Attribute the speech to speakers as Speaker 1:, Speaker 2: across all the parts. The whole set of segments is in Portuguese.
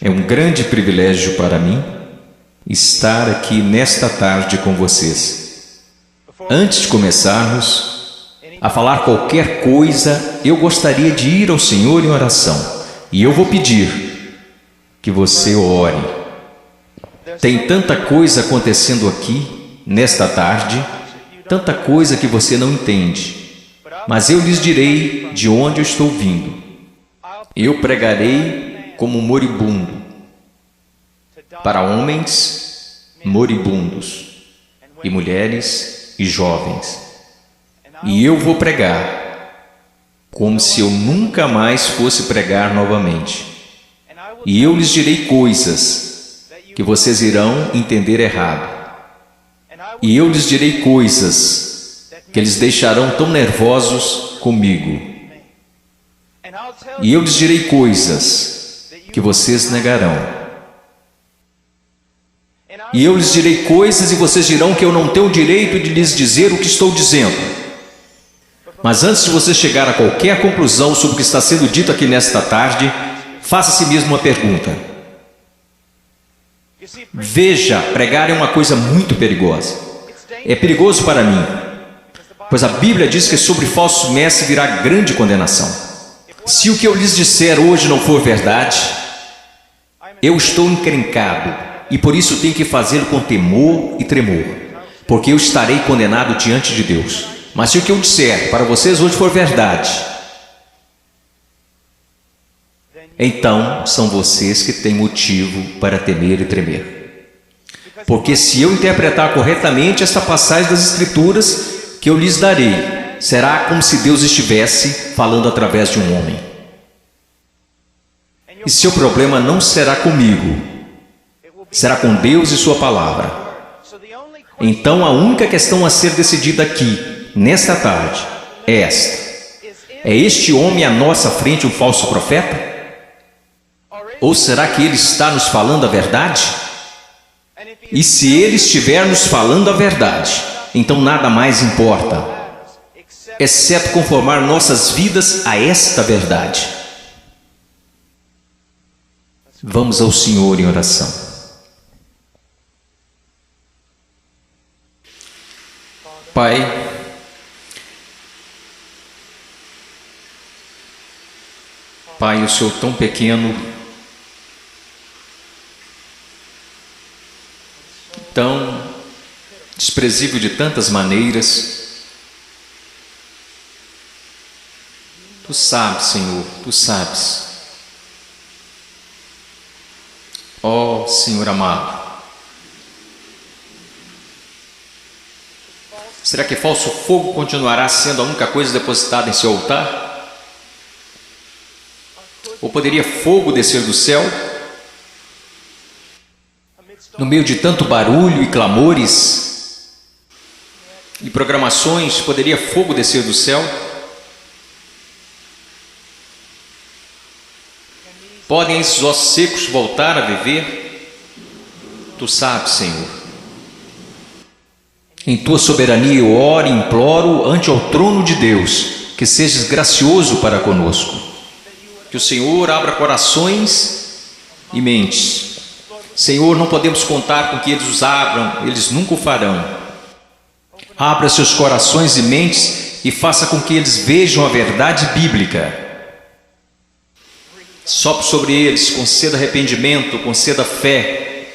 Speaker 1: É um grande privilégio para mim estar aqui nesta tarde com vocês. Antes de começarmos a falar qualquer coisa, eu gostaria de ir ao Senhor em oração. E eu vou pedir que você ore. Tem tanta coisa acontecendo aqui, nesta tarde, tanta coisa que você não entende. Mas eu lhes direi de onde eu estou vindo. Eu pregarei como moribundo, para homens moribundos, e mulheres e jovens. E eu vou pregar como se eu nunca mais fosse pregar novamente. E eu lhes direi coisas que vocês irão entender errado. E eu lhes direi coisas que eles deixarão tão nervosos comigo. E eu lhes direi coisas que vocês negarão. E eu lhes direi coisas e vocês dirão que eu não tenho o direito de lhes dizer o que estou dizendo. Mas antes de você chegar a qualquer conclusão sobre o que está sendo dito aqui nesta tarde, faça a si mesmo uma pergunta. Veja, pregar é uma coisa muito perigosa. É perigoso para mim, pois a Bíblia diz que sobre falsos mestres virá grande condenação. Se o que eu lhes disser hoje não for verdade, eu estou encrencado e por isso tenho que fazê-lo com temor e tremor, porque eu estarei condenado diante de Deus. Mas se o que eu disser para vocês hoje for verdade, então são vocês que têm motivo para temer e tremer. Porque se eu interpretar corretamente esta passagem das Escrituras que eu lhes darei, será como se Deus estivesse falando através de um homem. E seu problema não será comigo, será com Deus e sua palavra. Então a única questão a ser decidida aqui, nesta tarde, é esta: é este homem à nossa frente um falso profeta? Ou será que ele está nos falando a verdade? E se ele estiver nos falando a verdade, então nada mais importa, exceto conformar nossas vidas a esta verdade. Vamos ao Senhor em oração. Pai, Pai, o Senhor tão pequeno, tão desprezível de tantas maneiras, Tu sabes, Senhor, Tu sabes. Ó Senhor amado, será que falso fogo continuará sendo a única coisa depositada em seu altar? Ou poderia fogo descer do céu? No meio de tanto barulho e clamores e programações, poderia fogo descer do céu? Podem esses ossos secos voltar a viver? Tu sabes, Senhor. Em Tua soberania eu oro e imploro ante ao trono de Deus, que sejas gracioso para conosco. Que o Senhor abra corações e mentes. Senhor, não podemos contar com que eles os abram, eles nunca o farão. Abra seus corações e mentes e faça com que eles vejam a verdade bíblica. Sopre sobre eles, conceda arrependimento, conceda fé.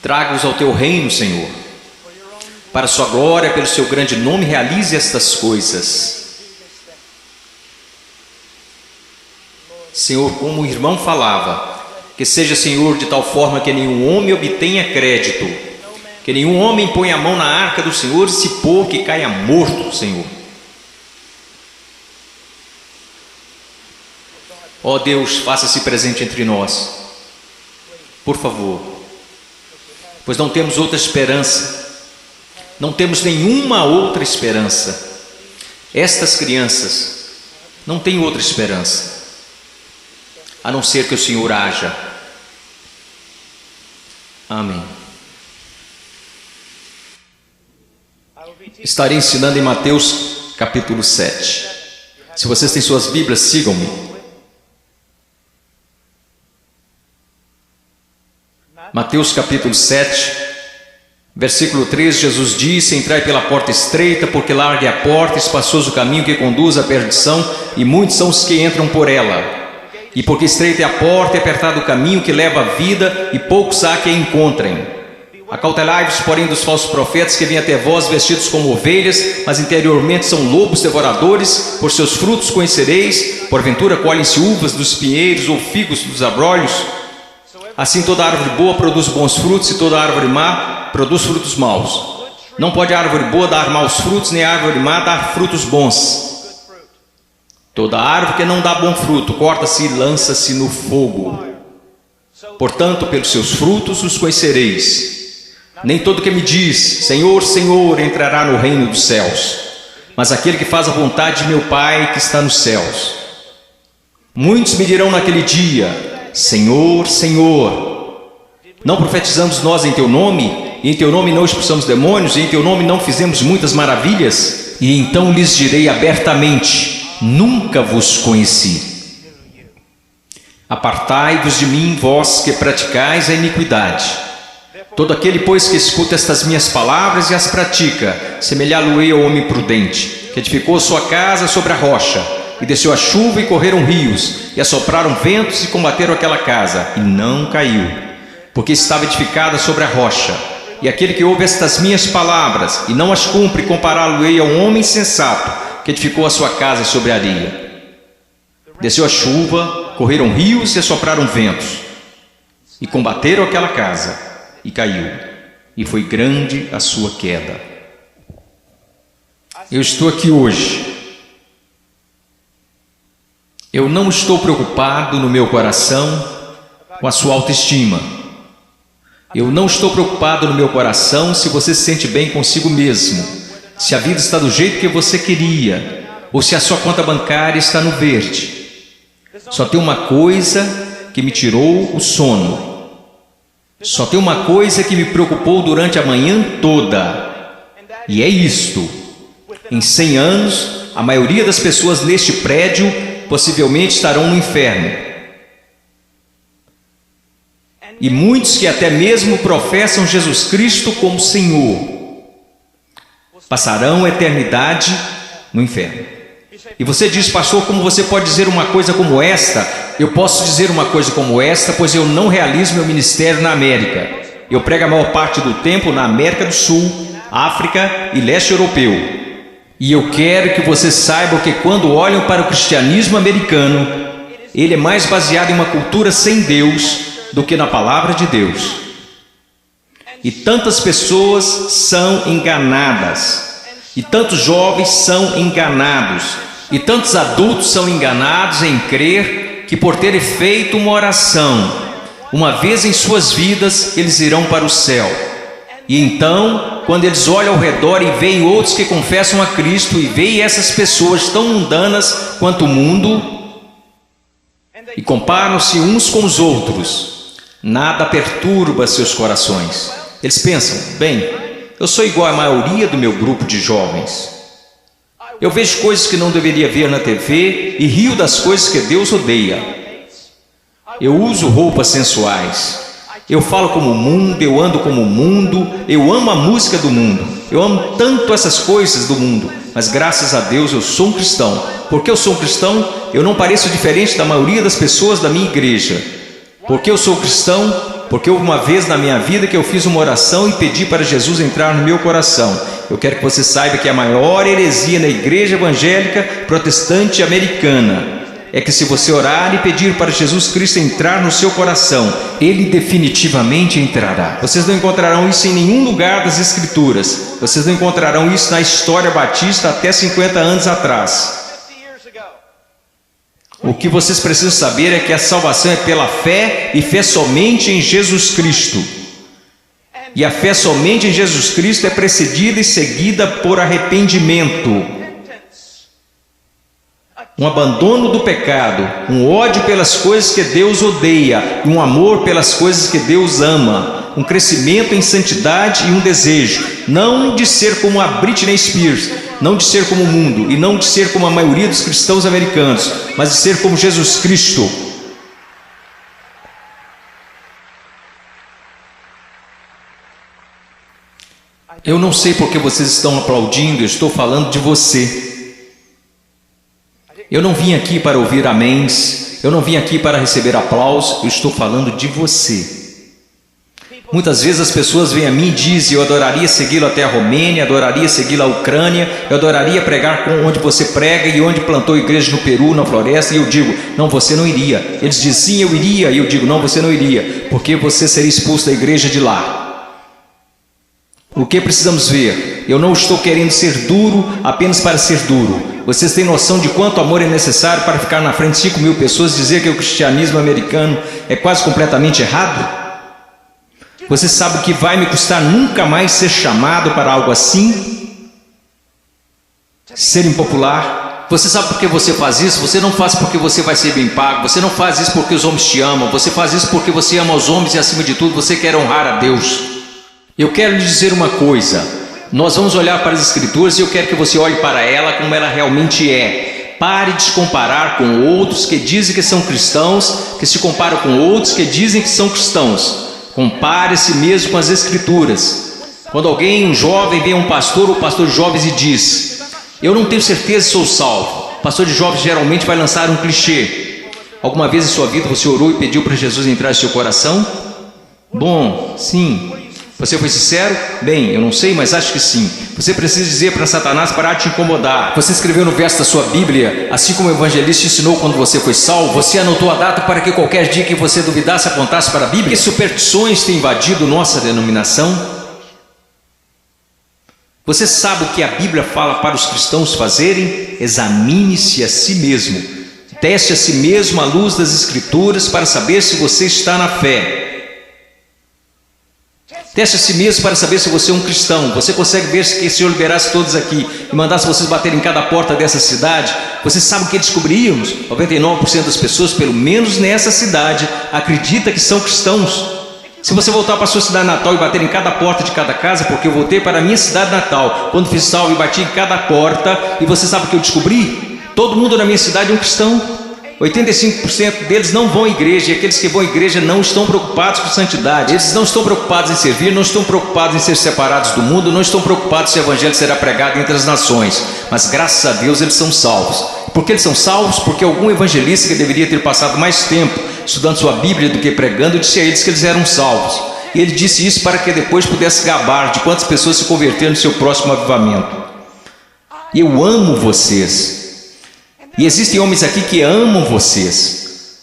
Speaker 1: Traga-os ao Teu reino, Senhor. Para a Sua glória, pelo Seu grande nome, realize estas coisas. Senhor, como o irmão falava, que seja, Senhor, de tal forma que nenhum homem obtenha crédito, que nenhum homem ponha a mão na arca do Senhor e se pôr que caia morto, Senhor. Ó Deus, faça-se presente entre nós, por favor, pois não temos outra esperança, não temos nenhuma outra esperança. Estas crianças não têm outra esperança, a não ser que o Senhor haja. Amém. Estarei ensinando em Mateus capítulo 7. Se vocês têm suas Bíblias, sigam-me. Mateus capítulo 7, versículo 3, Jesus disse: entrai pela porta estreita, porque larga é a porta, espaçoso o caminho que conduz à perdição, e muitos são os que entram por ela. E porque estreita é a porta e apertado o caminho que leva à vida, e poucos há que a encontrem. Acautelai-vos, porém, dos falsos profetas que vêm até vós vestidos como ovelhas, mas interiormente são lobos devoradores. Por seus frutos conhecereis. Porventura colhem-se uvas dos pinheiros ou figos dos abrolhos? Assim toda árvore boa produz bons frutos, e toda árvore má produz frutos maus. Não pode a árvore boa dar maus frutos, nem a árvore má dar frutos bons. Toda árvore que não dá bom fruto corta-se e lança-se no fogo. Portanto, pelos seus frutos os conhecereis. Nem todo que me diz, Senhor, Senhor, entrará no reino dos céus, mas aquele que faz a vontade de meu Pai que está nos céus. Muitos me dirão naquele dia: Senhor, Senhor, não profetizamos nós em teu nome, e em teu nome não expulsamos demônios, e em teu nome não fizemos muitas maravilhas? E então lhes direi abertamente: nunca vos conheci. Apartai-vos de mim, vós que praticais a iniquidade. Todo aquele, pois, que escuta estas minhas palavras e as pratica, semelhá-lo-ei ao homem prudente, que edificou sua casa sobre a rocha, e desceu a chuva e correram rios, e assopraram ventos e combateram aquela casa, e não caiu, porque estava edificada sobre a rocha. E aquele que ouve estas minhas palavras e não as cumpre, compará-lo-ei a um homem sensato, que edificou a sua casa sobre a areia. Desceu a chuva, correram rios e assopraram ventos, e combateram aquela casa, e caiu, e foi grande a sua queda. Eu estou aqui hoje. Eu não estou preocupado no meu coração com a sua autoestima. Eu não estou preocupado no meu coração se você se sente bem consigo mesmo, se a vida está do jeito que você queria, ou se a sua conta bancária está no verde. Só tem uma coisa que me tirou o sono. Só tem uma coisa que me preocupou durante a manhã toda, e é isto: em 100 anos, a maioria das pessoas neste prédio possivelmente estarão no inferno. E muitos que até mesmo professam Jesus Cristo como Senhor, passarão a eternidade no inferno. E você diz: pastor, como você pode dizer uma coisa como esta? Eu posso dizer uma coisa como esta, pois eu não realizo meu ministério na América. Eu prego a maior parte do tempo na América do Sul, África e leste europeu. E eu quero que você saiba que quando olham para o cristianismo americano, ele é mais baseado em uma cultura sem Deus do que na palavra de Deus. E tantas pessoas são enganadas, e tantos jovens são enganados, e tantos adultos são enganados em crer que por terem feito uma oração uma vez em suas vidas, eles irão para o céu. E então, quando eles olham ao redor e veem outros que confessam a Cristo, e veem essas pessoas tão mundanas quanto o mundo, e comparam-se uns com os outros, nada perturba seus corações. Eles pensam: bem, eu sou igual à maioria do meu grupo de jovens. Eu vejo coisas que não deveria ver na TV e rio das coisas que Deus odeia. Eu uso roupas sensuais. Eu falo como o mundo, eu ando como o mundo, eu amo a música do mundo. Eu amo tanto essas coisas do mundo, mas graças a Deus eu sou um cristão. Porque eu sou um cristão, eu não pareço diferente da maioria das pessoas da minha igreja. Porque eu sou cristão, porque houve uma vez na minha vida que eu fiz uma oração e pedi para Jesus entrar no meu coração. Eu quero que você saiba que a maior heresia na igreja evangélica protestante americana é que se você orar e pedir para Jesus Cristo entrar no seu coração, Ele definitivamente entrará. Vocês não encontrarão isso em nenhum lugar das Escrituras. Vocês não encontrarão isso na história batista até 50 anos atrás. O que vocês precisam saber é que a salvação é pela fé, e fé somente em Jesus Cristo. E a fé somente em Jesus Cristo é precedida e seguida por arrependimento, um abandono do pecado, um ódio pelas coisas que Deus odeia, e um amor pelas coisas que Deus ama, um crescimento em santidade e um desejo, não de ser como a Britney Spears, não de ser como o mundo, e não de ser como a maioria dos cristãos americanos, mas de ser como Jesus Cristo. Eu não sei porque vocês estão aplaudindo, eu estou falando de você. Eu não vim aqui para ouvir améns, eu não vim aqui para receber aplausos, eu estou falando de você. Muitas vezes as pessoas vêm a mim e dizem: eu adoraria segui-lo até a Romênia, adoraria segui-lo à Ucrânia, eu adoraria pregar onde você prega e onde plantou igreja no Peru, na floresta. E eu digo: não, você não iria. Eles dizem: sim, eu iria. E eu digo: não, você não iria, porque você seria expulso da igreja de lá. O que precisamos ver? Eu não estou querendo ser duro apenas para ser duro. Vocês têm noção de quanto amor é necessário para ficar na frente de 5.000 pessoas e dizer que o cristianismo americano é quase completamente errado? Você sabe o que vai me custar nunca mais ser chamado para algo assim? Ser impopular? Você sabe por que você faz isso? Você não faz porque você vai ser bem pago. Você não faz isso porque os homens te amam. Você faz isso porque você ama os homens e, acima de tudo, você quer honrar a Deus. Eu quero lhe dizer uma coisa. Nós vamos olhar para as Escrituras e eu quero que você olhe para ela como ela realmente é. Pare de se comparar com outros que dizem que são cristãos, que se comparam com outros que dizem que são cristãos. Compare-se mesmo com as Escrituras. Quando alguém, um jovem, vem a um pastor ou pastor de jovens e diz: eu não tenho certeza se sou salvo. O pastor de jovens geralmente vai lançar um clichê. Alguma vez em sua vida você orou e pediu para Jesus entrar em seu coração? Bom, sim. Você foi sincero? Bem, eu não sei, mas acho que sim. Você precisa dizer para Satanás parar de te incomodar. Você escreveu no verso da sua Bíblia, assim como o evangelista ensinou quando você foi salvo. Você anotou a data para que qualquer dia que você duvidasse apontasse para a Bíblia. Que superstições têm invadido nossa denominação? Você sabe o que a Bíblia fala para os cristãos fazerem? Examine-se a si mesmo. Teste a si mesmo à luz das Escrituras para saber se você está na fé. Teste a si mesmo para saber se você é um cristão. Você consegue ver que se o Senhor liberasse todos aqui e mandasse vocês baterem em cada porta dessa cidade, você sabe o que descobriríamos? 99% das pessoas, pelo menos nessa cidade, acredita que são cristãos. Se você voltar para a sua cidade natal e bater em cada porta de cada casa, porque eu voltei para a minha cidade natal, quando fiz salvo e bati em cada porta, e você sabe o que eu descobri? Todo mundo na minha cidade é um cristão. 85% deles não vão à igreja, e aqueles que vão à igreja não estão preocupados com santidade. Eles não estão preocupados em servir, não estão preocupados em ser separados do mundo, não estão preocupados se o evangelho será pregado entre as nações. Mas graças a Deus eles são salvos. Por que eles são salvos? Porque algum evangelista que deveria ter passado mais tempo estudando sua Bíblia do que pregando, disse a eles que eles eram salvos. E ele disse isso para que depois pudesse gabar de quantas pessoas se converteram no seu próximo avivamento. Eu amo vocês. E existem homens aqui que amam vocês.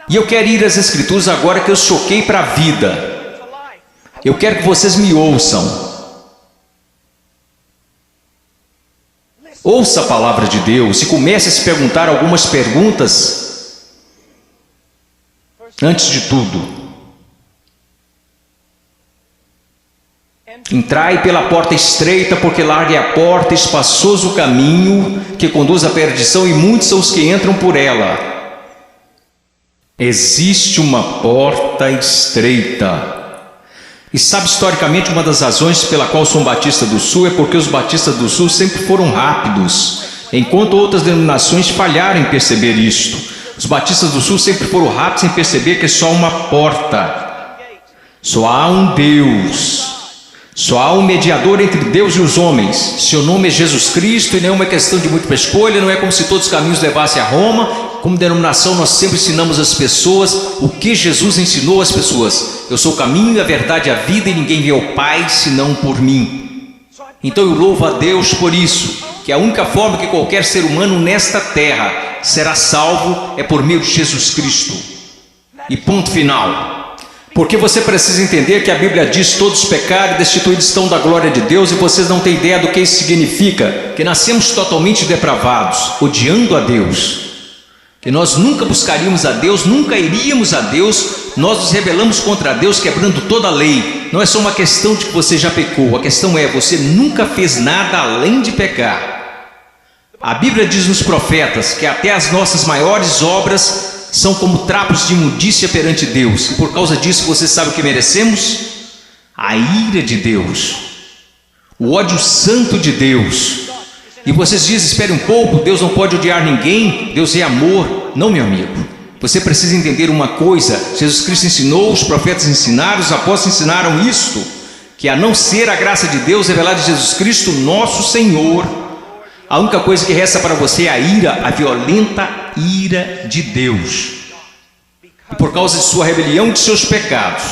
Speaker 1: E eu quero ir às Escrituras agora que eu choquei para a vida. Eu quero que vocês me ouçam. Ouça a palavra de Deus e comece a se perguntar algumas perguntas. Antes de tudo, entrai pela porta estreita, porque larga é a porta, espaçoso o caminho que conduz à perdição, e muitos são os que entram por ela. Existe uma porta estreita. E sabe, historicamente, uma das razões pela qual sou um Batista do Sul é porque os Batistas do Sul sempre foram rápidos, enquanto outras denominações falharam em perceber isto. Os Batistas do Sul sempre foram rápidos em perceber que é só uma porta. Só há um Deus. Só há um mediador entre Deus e os homens. Seu nome é Jesus Cristo, e não é uma questão de múltipla escolha. Não é como se todos os caminhos levassem a Roma. Como denominação, nós sempre ensinamos às pessoas o que Jesus ensinou às pessoas. Eu sou o caminho, a verdade e a vida, e ninguém vê ao Pai senão por mim. Então eu louvo a Deus por isso, que a única forma que qualquer ser humano nesta terra será salvo é por meio de Jesus Cristo. E ponto final. Porque você precisa entender que a Bíblia diz: todos pecaram e destituídos estão da glória de Deus, e vocês não têm ideia do que isso significa. Que nascemos totalmente depravados, odiando a Deus. Que nós nunca buscaríamos a Deus, nunca iríamos a Deus. Nós nos rebelamos contra Deus, quebrando toda a lei. Não é só uma questão de que você já pecou. A questão é: você nunca fez nada além de pecar. A Bíblia diz nos profetas que até as nossas maiores obras são como trapos de imundícia perante Deus. E por causa disso, você sabe o que merecemos? A ira de Deus, o ódio santo de Deus. E vocês dizem: espere um pouco, Deus não pode odiar ninguém, Deus é amor. Não, meu amigo, você precisa entender uma coisa: Jesus Cristo ensinou, os profetas ensinaram, os apóstolos ensinaram isto. que a não ser a graça de Deus revelada em Jesus Cristo, nosso Senhor, a única coisa que resta para você é a ira, a violenta ira de Deus. E por causa de sua rebelião e de seus pecados.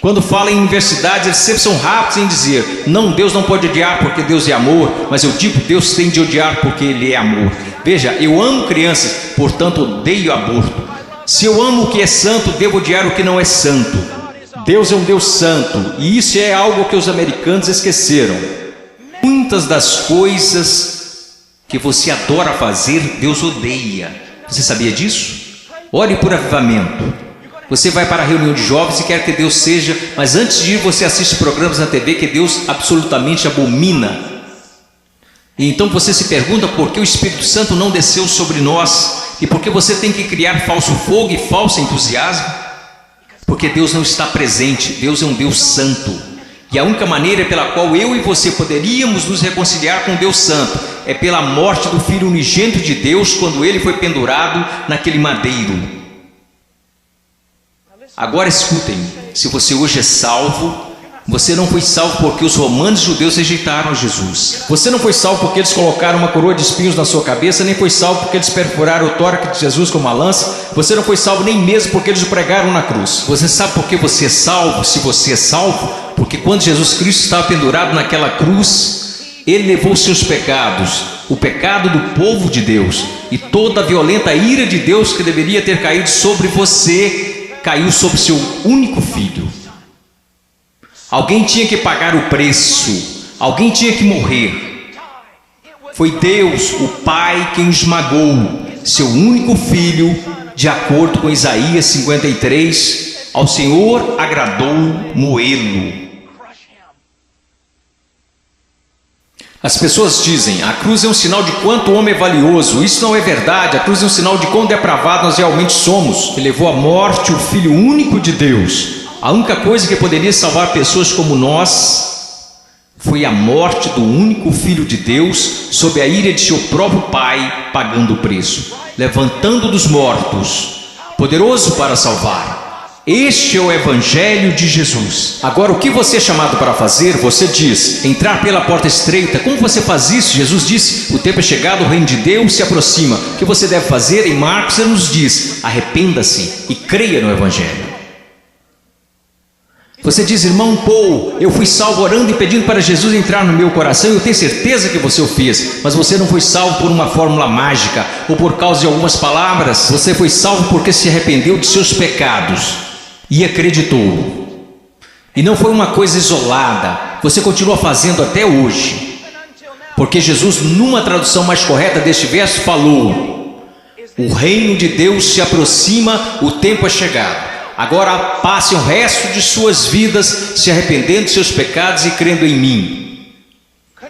Speaker 1: Quando fala em universidades, eles sempre são rápidos em dizer: não, Deus não pode odiar porque Deus é amor. Mas eu digo, Deus tem de odiar porque Ele é amor. Veja, eu amo crianças, portanto odeio aborto. Se eu amo o que é santo, devo odiar o que não é santo. Deus é um Deus santo, e isso é algo que os americanos esqueceram. Muitas das coisas que você adora fazer, Deus odeia. Você sabia disso? Ore por avivamento. Você vai para a reunião de jovens e quer que Deus seja, mas antes de ir você assiste programas na TV que Deus absolutamente abomina. E então você se pergunta por que o Espírito Santo não desceu sobre nós e por que você tem que criar falso fogo e falso entusiasmo. Porque Deus não está presente. Deus é um Deus santo, e a única maneira pela qual eu e você poderíamos nos reconciliar com Deus santo é pela morte do Filho unigênito de Deus, quando ele foi pendurado naquele madeiro. Agora escutem, se você hoje é salvo, você não foi salvo porque os romanos judeus rejeitaram Jesus. Você não foi salvo porque eles colocaram uma coroa de espinhos na sua cabeça, nem foi salvo porque eles perfuraram o tórax de Jesus com uma lança. Você não foi salvo nem mesmo porque eles o pregaram na cruz. Você sabe por que você é salvo? Se você é salvo, porque quando Jesus Cristo estava pendurado naquela cruz, Ele levou os seus pecados, o pecado do povo de Deus, e toda a violenta ira de Deus que deveria ter caído sobre você, caiu sobre seu único filho. Alguém tinha que pagar o preço, alguém tinha que morrer. Foi Deus, o Pai, quem esmagou seu único filho, de acordo com Isaías 53, ao Senhor agradou moê-lo. As pessoas dizem: a cruz é um sinal de quanto o homem é valioso. Isso não é verdade. A cruz é um sinal de quão depravado nós realmente somos. Que levou à morte o Filho único de Deus. A única coisa que poderia salvar pessoas como nós foi a morte do único Filho de Deus, sob a ira de seu próprio Pai, pagando o preço, levantando dos mortos, poderoso para salvar. Este é o Evangelho de Jesus. Agora, o que você é chamado para fazer? Você diz: entrar pela porta estreita. Como você faz isso? Jesus disse: o tempo é chegado, o reino de Deus se aproxima. O que você deve fazer? Em Marcos ele nos diz: arrependa-se e creia no Evangelho. Você diz: irmão Paul, eu fui salvo orando e pedindo para Jesus entrar no meu coração. Eu tenho certeza que você o fez, mas você não foi salvo por uma fórmula mágica ou por causa de algumas palavras. Você foi salvo porque se arrependeu de seus pecados e acreditou. E não foi uma coisa isolada, você continua fazendo até hoje. Porque Jesus, numa tradução mais correta deste verso, falou: o reino de Deus se aproxima, o tempo é chegado. Agora passem o resto de suas vidas se arrependendo de seus pecados e crendo em mim.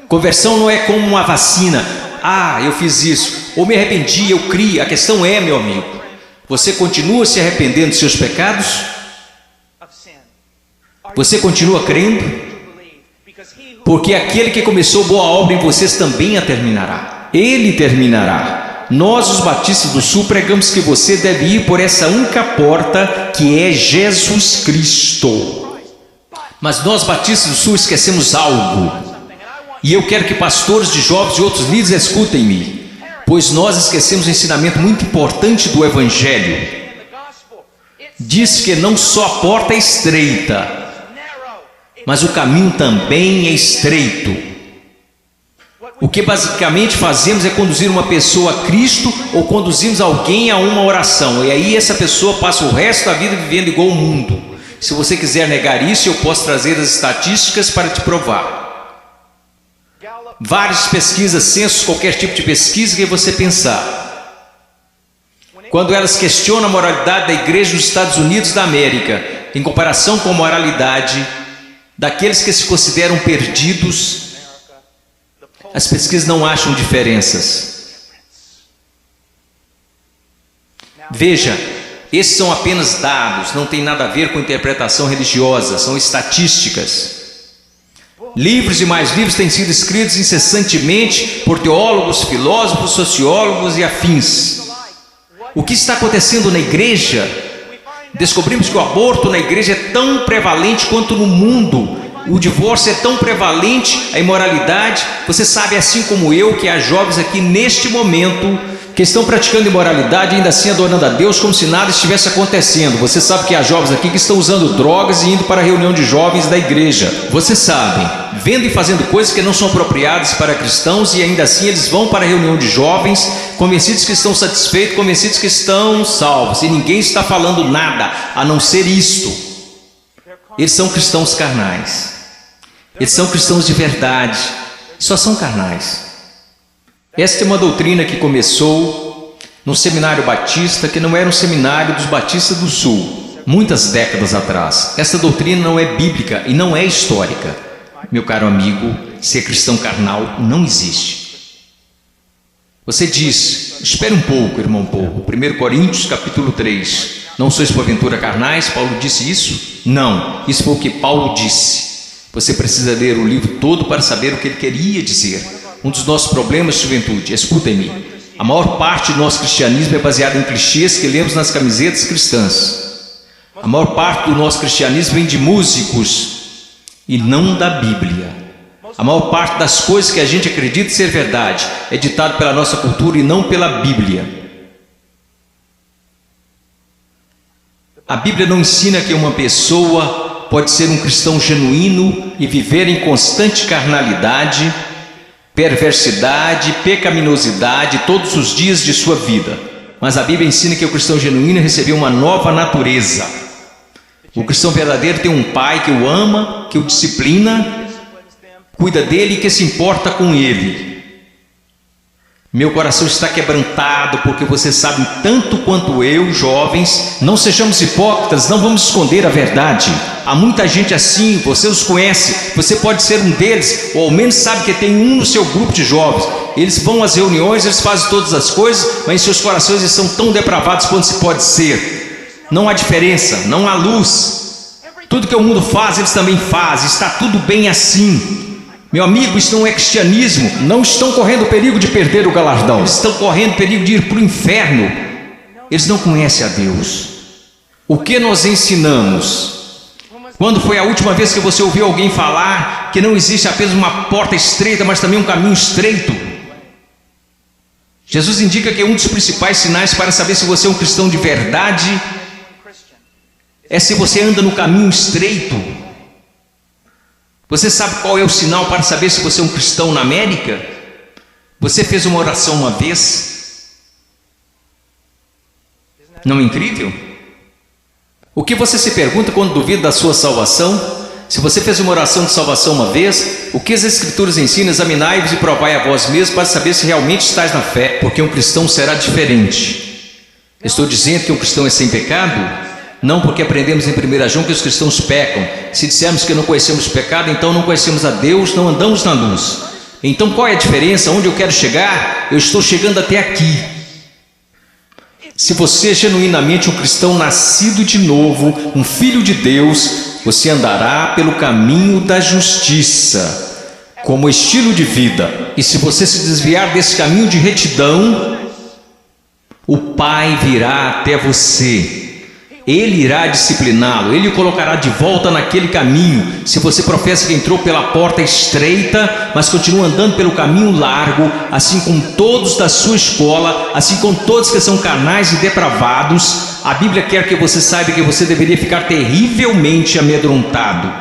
Speaker 1: Conversão não é como uma vacina. Ah, eu fiz isso, ou me arrependi, eu criei. A questão é, meu amigo, você continua se arrependendo de seus pecados? Você continua crendo? Porque aquele que começou boa obra em vocês também a terminará. Ele terminará. Nós, os batistas do Sul, pregamos que você deve ir por essa única porta, que é Jesus Cristo. Mas nós, batistas do Sul, esquecemos algo. E eu quero que pastores de jovens e outros líderes escutem-me, pois nós esquecemos um ensinamento muito importante do Evangelho. Diz que não só a porta é estreita, mas o caminho também é estreito. O que basicamente fazemos é conduzir uma pessoa a Cristo ou conduzimos alguém a uma oração. E aí essa pessoa passa o resto da vida vivendo igual ao mundo. Se você quiser negar isso, eu posso trazer as estatísticas para te provar. Várias pesquisas, censos, qualquer tipo de pesquisa que você pensar. Quando elas questionam a moralidade da igreja nos Estados Unidos da América, em comparação com a moralidade daqueles que se consideram perdidos, as pesquisas não acham diferenças. Veja, esses são apenas dados, não tem nada a ver com interpretação religiosa, são estatísticas. Livros e mais livros têm sido escritos incessantemente por teólogos, filósofos, sociólogos e afins. O que está acontecendo na igreja? Descobrimos que o aborto na igreja é tão prevalente quanto no mundo, o divórcio é tão prevalente, a imoralidade. Você sabe, assim como eu, que há jovens aqui neste momento que estão praticando imoralidade e ainda assim adorando a Deus como se nada estivesse acontecendo. Você sabe que há jovens aqui que estão usando drogas e indo para a reunião de jovens da igreja. Você sabe, vendo e fazendo coisas que não são apropriadas para cristãos, e ainda assim eles vão para a reunião de jovens, convencidos que estão satisfeitos, convencidos que estão salvos, e ninguém está falando nada a não ser isto. Eles são cristãos carnais, eles são cristãos de verdade, só são carnais. Esta é uma doutrina que começou no seminário batista, que não era um seminário dos batistas do sul, muitas décadas atrás. Essa doutrina não é bíblica e não é histórica. Meu caro amigo, ser cristão carnal não existe. Você diz, espere um pouco, irmão, um pouco. 1 Coríntios capítulo 3, não sois porventura carnais? Paulo disse isso? Não, isso foi o que Paulo disse. Você precisa ler o livro todo para saber o que ele queria dizer. Um dos nossos problemas, juventude, escutem-me, a maior parte do nosso cristianismo é baseado em clichês que lemos nas camisetas cristãs. A maior parte do nosso cristianismo vem de músicos e não da Bíblia. A maior parte das coisas que a gente acredita ser verdade é ditado pela nossa cultura e não pela Bíblia. A Bíblia não ensina que uma pessoa pode ser um cristão genuíno e viver em constante carnalidade, perversidade, pecaminosidade todos os dias de sua vida. Mas a Bíblia ensina que o cristão genuíno recebeu uma nova natureza. O cristão verdadeiro tem um pai que o ama, que o disciplina, cuida dele e que se importa com ele. Meu coração está quebrantado porque você sabe tanto quanto eu, jovens. Não sejamos hipócritas, não vamos esconder a verdade. Há muita gente assim, você os conhece, você pode ser um deles, ou ao menos sabe que tem um no seu grupo de jovens. Eles vão às reuniões, eles fazem todas as coisas, mas em seus corações eles são tão depravados quanto se pode ser. Não há diferença, não há luz. Tudo que o mundo faz, eles também fazem, está tudo bem assim. Meu amigo, isso não é cristianismo. Não estão correndo o perigo de perder o galardão, eles estão correndo o perigo de ir para o inferno. Eles não conhecem a Deus. O que nós ensinamos? Quando foi a última vez que você ouviu alguém falar que não existe apenas uma porta estreita, mas também um caminho estreito? Jesus indica que um dos principais sinais para saber se você é um cristão de verdade é se você anda no caminho estreito. Você sabe qual é o sinal para saber se você é um cristão na América? Você fez uma oração uma vez? Não é incrível? O que você se pergunta quando duvida da sua salvação? Se você fez uma oração de salvação uma vez, o que as Escrituras ensinam? Examinai-vos e provai a vós mesmos para saber se realmente estáis na fé, porque um cristão será diferente. Estou dizendo que um cristão é sem pecado? Não, porque aprendemos em 1 João que os cristãos pecam. Se dissermos que não conhecemos o pecado, então não conhecemos a Deus, não andamos na luz. Então qual é a diferença? Onde eu quero chegar? Eu estou chegando até aqui. Se você é genuinamente um cristão nascido de novo, um filho de Deus, você andará pelo caminho da justiça, como estilo de vida. E se você se desviar desse caminho de retidão, o Pai virá até você. Ele irá discipliná-lo, ele o colocará de volta naquele caminho. Se você professa que entrou pela porta estreita, mas continua andando pelo caminho largo, assim como todos da sua escola, assim como todos que são carnais e depravados, a Bíblia quer que você saiba que você deveria ficar terrivelmente amedrontado,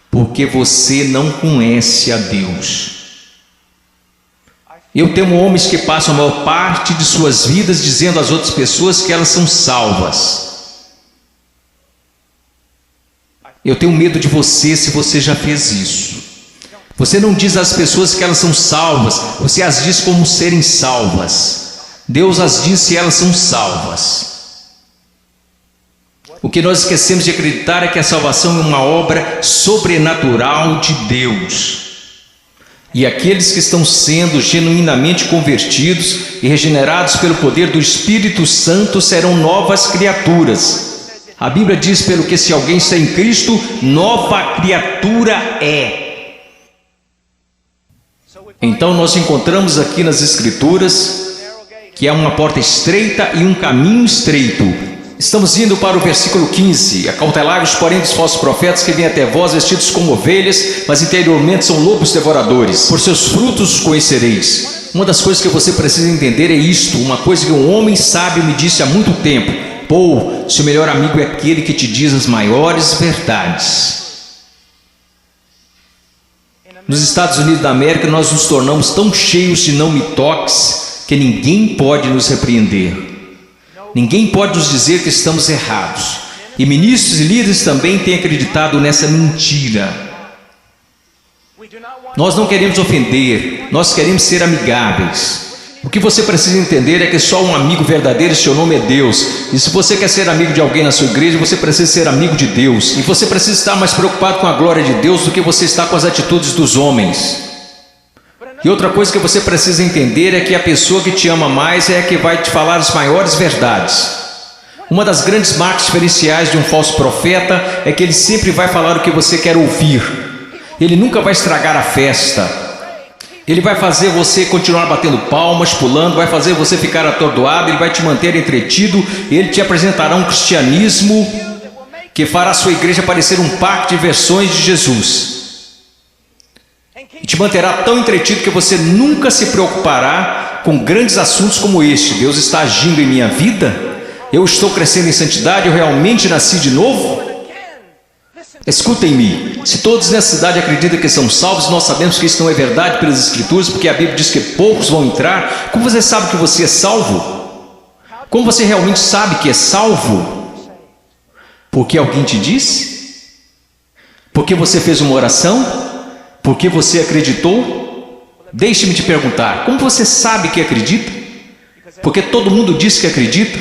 Speaker 1: porque você não conhece a Deus. Eu temo homens que passam a maior parte de suas vidas dizendo às outras pessoas que elas são salvas. Eu tenho medo de você se você já fez isso. Você não diz às pessoas que elas são salvas, você as diz como serem salvas. Deus as diz se elas são salvas. O que nós esquecemos de acreditar é que a salvação é uma obra sobrenatural de Deus. E aqueles que estão sendo genuinamente convertidos e regenerados pelo poder do Espírito Santo serão novas criaturas. A Bíblia diz, pelo que se alguém está em Cristo, nova criatura é. Então nós encontramos aqui nas Escrituras que há uma porta estreita e um caminho estreito. Estamos indo para o versículo 15. Acautelai-vos, porém, dos falsos profetas que vêm até vós vestidos como ovelhas, mas interiormente são lobos devoradores. Por seus frutos os conhecereis. Uma das coisas que você precisa entender é isto, uma coisa que um homem sábio me disse há muito tempo: Paul, seu melhor amigo é aquele que te diz as maiores verdades. Nos Estados Unidos da América, nós nos tornamos tão cheios de não me toques que ninguém pode nos repreender. Ninguém pode nos dizer que estamos errados. E ministros e líderes também têm acreditado nessa mentira. Nós não queremos ofender, nós queremos ser amigáveis. O que você precisa entender é que só um amigo verdadeiro, seu nome é Deus. E se você quer ser amigo de alguém na sua igreja, você precisa ser amigo de Deus. E você precisa estar mais preocupado com a glória de Deus do que você está com as atitudes dos homens. E outra coisa que você precisa entender é que a pessoa que te ama mais é a que vai te falar as maiores verdades. Uma das grandes marcas diferenciais de um falso profeta é que ele sempre vai falar o que você quer ouvir. Ele nunca vai estragar a festa. Ele vai fazer você continuar batendo palmas, pulando, vai fazer você ficar atordoado, ele vai te manter entretido, e ele te apresentará um cristianismo que fará a sua igreja parecer um parque de versões de Jesus. E te manterá tão entretido que você nunca se preocupará com grandes assuntos como este. Deus está agindo em minha vida? Eu estou crescendo em santidade? Eu realmente nasci de novo? Escutem-me, se todos nessa cidade acreditam que são salvos, nós sabemos que isso não é verdade pelas Escrituras, porque a Bíblia diz que poucos vão entrar. Como você sabe que você é salvo? Como você realmente sabe que é salvo? Porque alguém te disse? Porque você fez uma oração? Porque você acreditou? Deixe-me te perguntar, como você sabe que acredita? Porque todo mundo diz que acredita.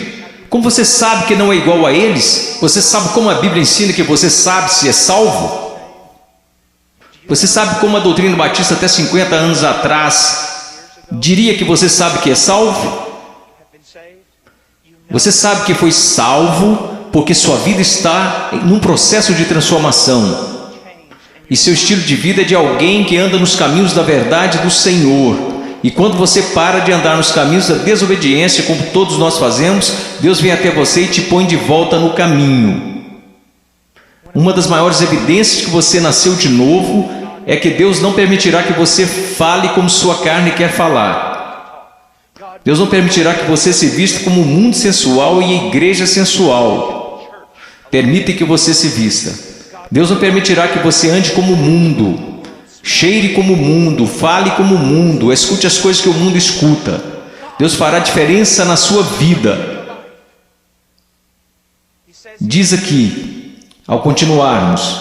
Speaker 1: Como você sabe que não é igual a eles? Você sabe como a Bíblia ensina que você sabe se é salvo? Você sabe como a doutrina batista até 50 anos atrás diria que você sabe que é salvo? Você sabe que foi salvo porque sua vida está num processo de transformação. E seu estilo de vida é de alguém que anda nos caminhos da verdade do Senhor. E quando você para de andar nos caminhos da desobediência, como todos nós fazemos, Deus vem até você e te põe de volta no caminho. Uma das maiores evidências que você nasceu de novo é que Deus não permitirá que você fale como sua carne quer falar. Deus não permitirá que você se vista como um mundo sensual e igreja sensual. Permite que você se vista. Deus não permitirá que você ande como o mundo, cheire como o mundo, fale como o mundo, escute as coisas que o mundo escuta. Deus fará diferença na sua vida. Diz aqui, ao continuarmos,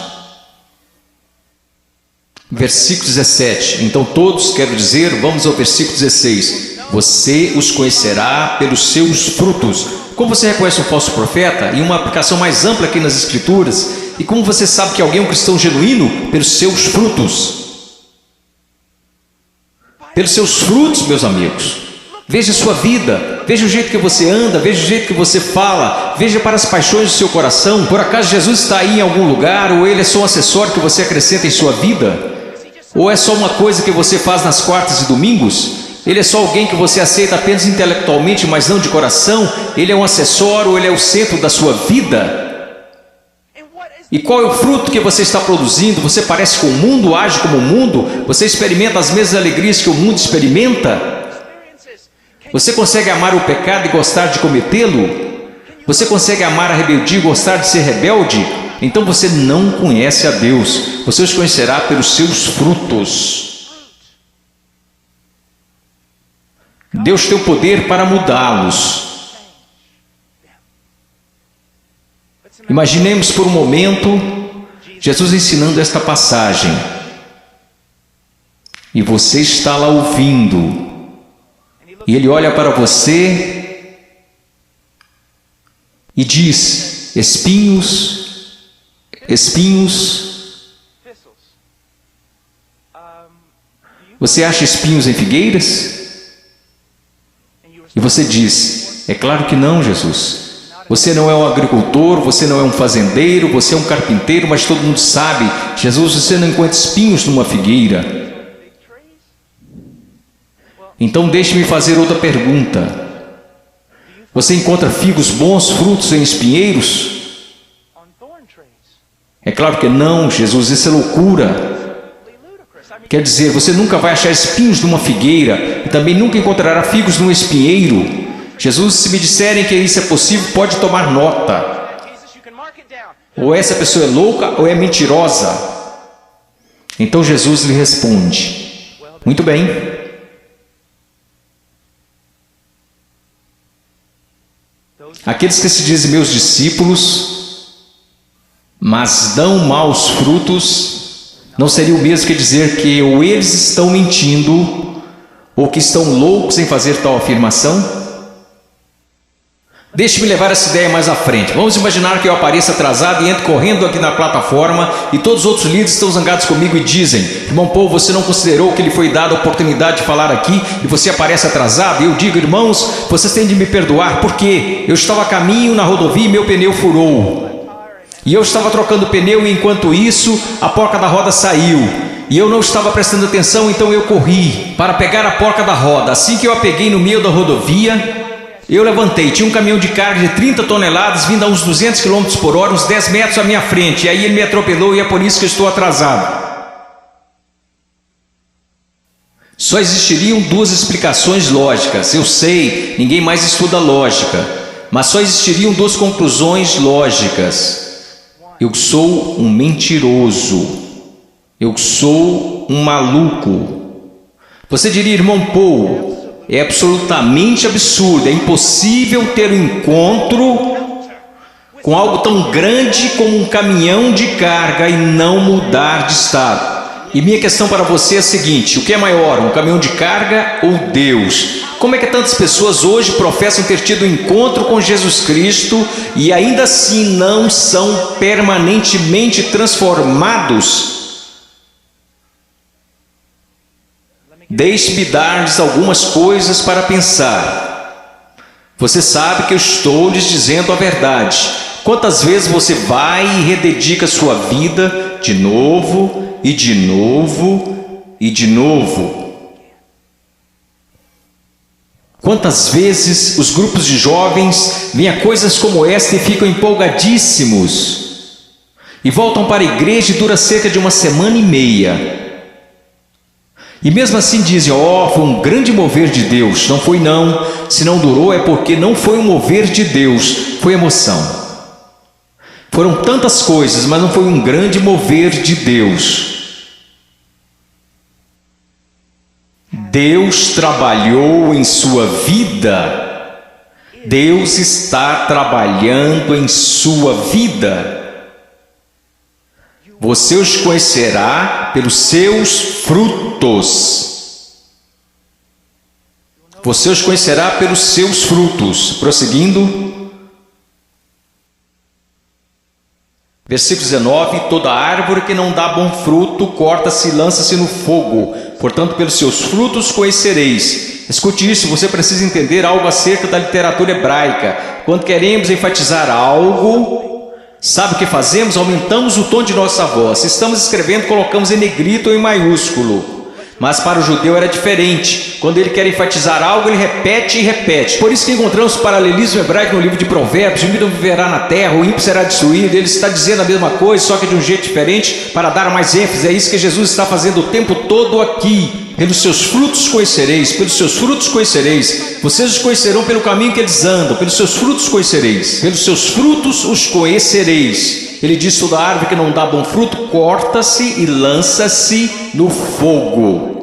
Speaker 1: versículo 17. Então todos, quero dizer, vamos ao versículo 16. Você os conhecerá pelos seus frutos. Como você reconhece um falso profeta? E uma aplicação mais ampla aqui nas Escrituras. E como você sabe que alguém é um cristão genuíno? Pelos seus frutos. Pelos seus frutos, meus amigos. Veja a sua vida, veja o jeito que você anda, veja o jeito que você fala, veja para as paixões do seu coração. Por acaso Jesus está aí em algum lugar, ou ele é só um acessório que você acrescenta em sua vida? Ou é só uma coisa que você faz nas quartas e domingos? Ele é só alguém que você aceita apenas intelectualmente, mas não de coração? Ele é um acessório, ou ele é o centro da sua vida? E qual é o fruto que você está produzindo? Você parece com o mundo, age como o mundo? Você experimenta as mesmas alegrias que o mundo experimenta? Você consegue amar o pecado e gostar de cometê-lo? Você consegue amar a rebeldia e gostar de ser rebelde? Então você não conhece a Deus. Você os conhecerá pelos seus frutos. Deus tem o poder para mudá-los. Imaginemos por um momento Jesus ensinando esta passagem. E você está lá ouvindo. E ele olha para você e diz: espinhos, espinhos. Você acha espinhos em figueiras? E você diz: é claro que não, Jesus. Você não é um agricultor, você não é um fazendeiro, você é um carpinteiro, mas todo mundo sabe, Jesus, você não encontra espinhos numa figueira. Então deixe-me fazer outra pergunta. Você encontra figos bons, frutos em espinheiros? É claro que não, Jesus, isso é loucura. Quer dizer, você nunca vai achar espinhos numa figueira e também nunca encontrará figos num espinheiro. Jesus, se me disserem que isso é possível, pode tomar nota. Ou essa pessoa é louca ou é mentirosa. Então Jesus lhe responde: muito bem. Aqueles que se dizem meus discípulos, mas dão maus frutos, não seria o mesmo que dizer que ou eles estão mentindo, ou que estão loucos em fazer tal afirmação? Deixe-me levar essa ideia mais à frente. Vamos imaginar que eu apareça atrasado e entro correndo aqui na plataforma e todos os outros líderes estão zangados comigo e dizem: irmão Paul, você não considerou que lhe foi dada a oportunidade de falar aqui e você aparece atrasado? E eu digo: irmãos, vocês têm de me perdoar porque eu estava a caminho na rodovia e meu pneu furou. E eu estava trocando o pneu e enquanto isso a porca da roda saiu. E eu não estava prestando atenção, então eu corri para pegar a porca da roda. Assim que eu a peguei no meio da rodovia, eu levantei, tinha um caminhão de carga de 30 toneladas vindo a uns 200 km por hora, uns 10 metros à minha frente. E aí ele me atropelou e é por isso que eu estou atrasado. Só existiriam duas explicações lógicas. Eu sei, ninguém mais estuda lógica. Mas só existiriam duas conclusões lógicas. Eu sou um mentiroso. Eu sou um maluco. Você diria: irmão Paul, é absolutamente absurdo, é impossível ter um encontro com algo tão grande como um caminhão de carga e não mudar de estado. E minha questão para você é a seguinte: o que é maior, um caminhão de carga ou Deus? Como é que tantas pessoas hoje professam ter tido um encontro com Jesus Cristo e ainda assim não são permanentemente transformados? Deixe-me dar-lhes algumas coisas para pensar. Você sabe que eu estou lhes dizendo a verdade. Quantas vezes você vai e rededica sua vida de novo e de novo e de novo? Quantas vezes os grupos de jovens veem a coisas como esta e ficam empolgadíssimos e voltam para a igreja e dura cerca de uma semana e meia. E mesmo assim dizem: ó, foi um grande mover de Deus. Não foi não. Se não durou é porque não foi um mover de Deus, foi emoção. Foram tantas coisas, mas não foi um grande mover de Deus. Deus trabalhou em sua vida. Deus está trabalhando em sua vida. Você os conhecerá pelos seus frutos. Você os conhecerá pelos seus frutos. Prosseguindo. Versículo 19. Toda árvore que não dá bom fruto, corta-se e lança-se no fogo. Portanto, pelos seus frutos conhecereis. Escute isso, você precisa entender algo acerca da literatura hebraica. Quando queremos enfatizar algo, sabe o que fazemos? Aumentamos o tom de nossa voz. Se estamos escrevendo, colocamos em negrito ou em maiúsculo. Mas para o judeu era diferente. Quando ele quer enfatizar algo, ele repete e repete. Por isso que encontramos paralelismo hebraico no livro de Provérbios: o ímpio viverá na terra, o ímpio será destruído. Ele está dizendo a mesma coisa, só que de um jeito diferente, para dar mais ênfase. É isso que Jesus está fazendo o tempo todo aqui. Pelos seus frutos conhecereis, pelos seus frutos conhecereis. Vocês os conhecerão pelo caminho que eles andam, pelos seus frutos conhecereis. Pelos seus frutos os conhecereis. Ele diz: toda árvore que não dá bom fruto, corta-se e lança-se no fogo.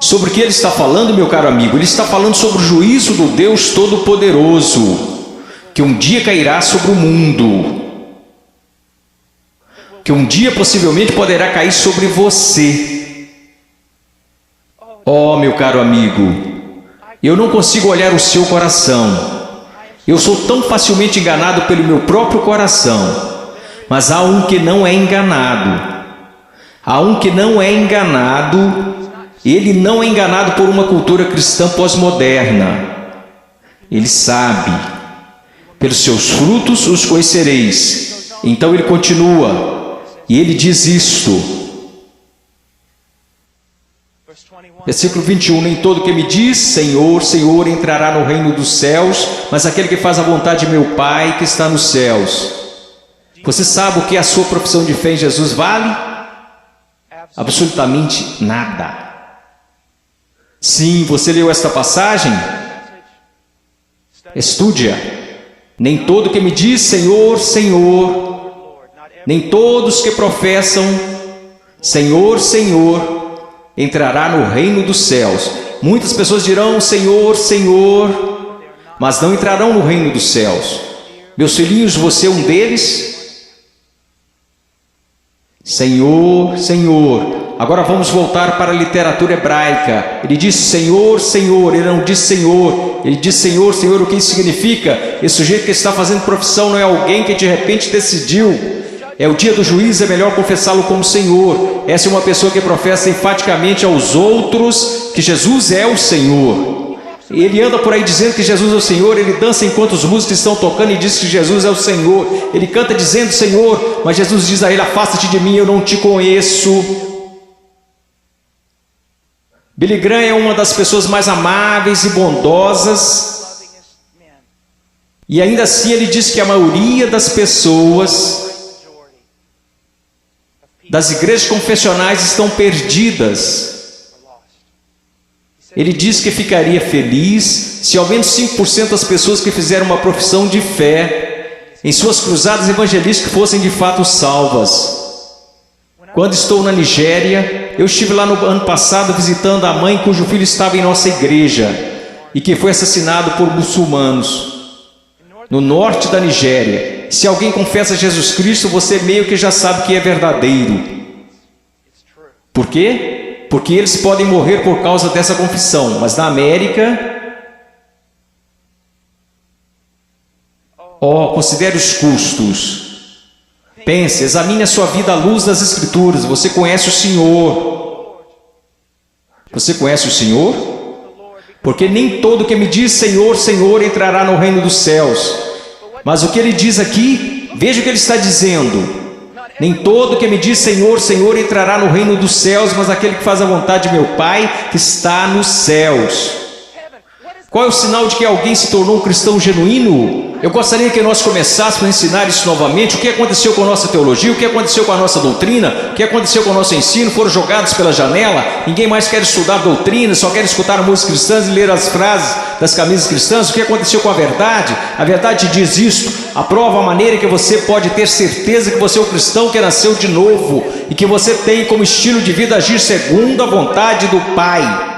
Speaker 1: Sobre o que ele está falando, meu caro amigo? Ele está falando sobre o juízo do Deus Todo-Poderoso, que um dia cairá sobre o mundo, que um dia possivelmente poderá cair sobre você. Oh, meu caro amigo, eu não consigo olhar o seu coração. Eu sou tão facilmente enganado pelo meu próprio coração. Mas há um que não é enganado. Há um que não é enganado. Ele não é enganado por uma cultura cristã pós-moderna. Ele sabe. Pelos seus frutos os conhecereis. Então ele continua. E ele diz isto: Versículo 21, nem todo que me diz Senhor, Senhor entrará no reino dos céus, mas aquele que faz a vontade de meu Pai que está nos céus. Você sabe o que a sua profissão de fé em Jesus vale? Absolutamente nada. Sim, você leu esta passagem? Estude-a. Nem todo que me diz Senhor, Senhor, nem todos que professam Senhor, Senhor, entrará no reino dos céus. Muitas pessoas dirão Senhor, Senhor, mas não entrarão no reino dos céus. Meus filhinhos, você é um deles? Senhor, Senhor. Agora vamos voltar para a literatura hebraica. Ele diz Senhor, Senhor, ele não diz Senhor. Ele diz Senhor, Senhor, o que isso significa? Esse sujeito que está fazendo profissão não é alguém que de repente decidiu. É o dia do juízo, é melhor confessá-lo como Senhor. Essa é uma pessoa que professa enfaticamente aos outros que Jesus é o Senhor. Ele anda por aí dizendo que Jesus é o Senhor, ele dança enquanto os músicos estão tocando e diz que Jesus é o Senhor. Ele canta dizendo Senhor, mas Jesus diz a ele, afasta-te de mim, eu não te conheço. Billy Graham é uma das pessoas mais amáveis e bondosas, e ainda assim ele diz que a maioria das pessoas das igrejas confessionais estão perdidas. Ele diz que ficaria feliz se ao menos 5% das pessoas que fizeram uma profissão de fé em suas cruzadas evangelísticas fossem de fato salvas. Quando estou na Nigéria, eu estive lá no ano passado visitando a mãe cujo filho estava em nossa igreja e que foi assassinado por muçulmanos. No norte da Nigéria, se alguém confessa Jesus Cristo, você meio que já sabe que é verdadeiro. Por quê? Porque eles podem morrer por causa dessa confissão, mas na América, considere os custos. Pense, examine a sua vida à luz das Escrituras. Você conhece o Senhor? Você conhece o Senhor? Porque nem todo que me diz Senhor, Senhor entrará no reino dos céus. Mas o que ele diz aqui, veja o que ele está dizendo. Nem todo que me diz Senhor, Senhor entrará no reino dos céus, mas aquele que faz a vontade de meu Pai que está nos céus. Qual é o sinal de que alguém se tornou um cristão genuíno? Eu gostaria que nós começássemos a ensinar isso novamente. O que aconteceu com a nossa teologia? O que aconteceu com a nossa doutrina? O que aconteceu com o nosso ensino? Foram jogados pela janela? Ninguém mais quer estudar doutrina, só quer escutar músicas cristãs e ler as frases das camisas cristãs. O que aconteceu com a verdade? A verdade diz isto. Aprova a maneira que você pode ter certeza que você é um cristão que nasceu de novo e que você tem como estilo de vida agir segundo a vontade do Pai.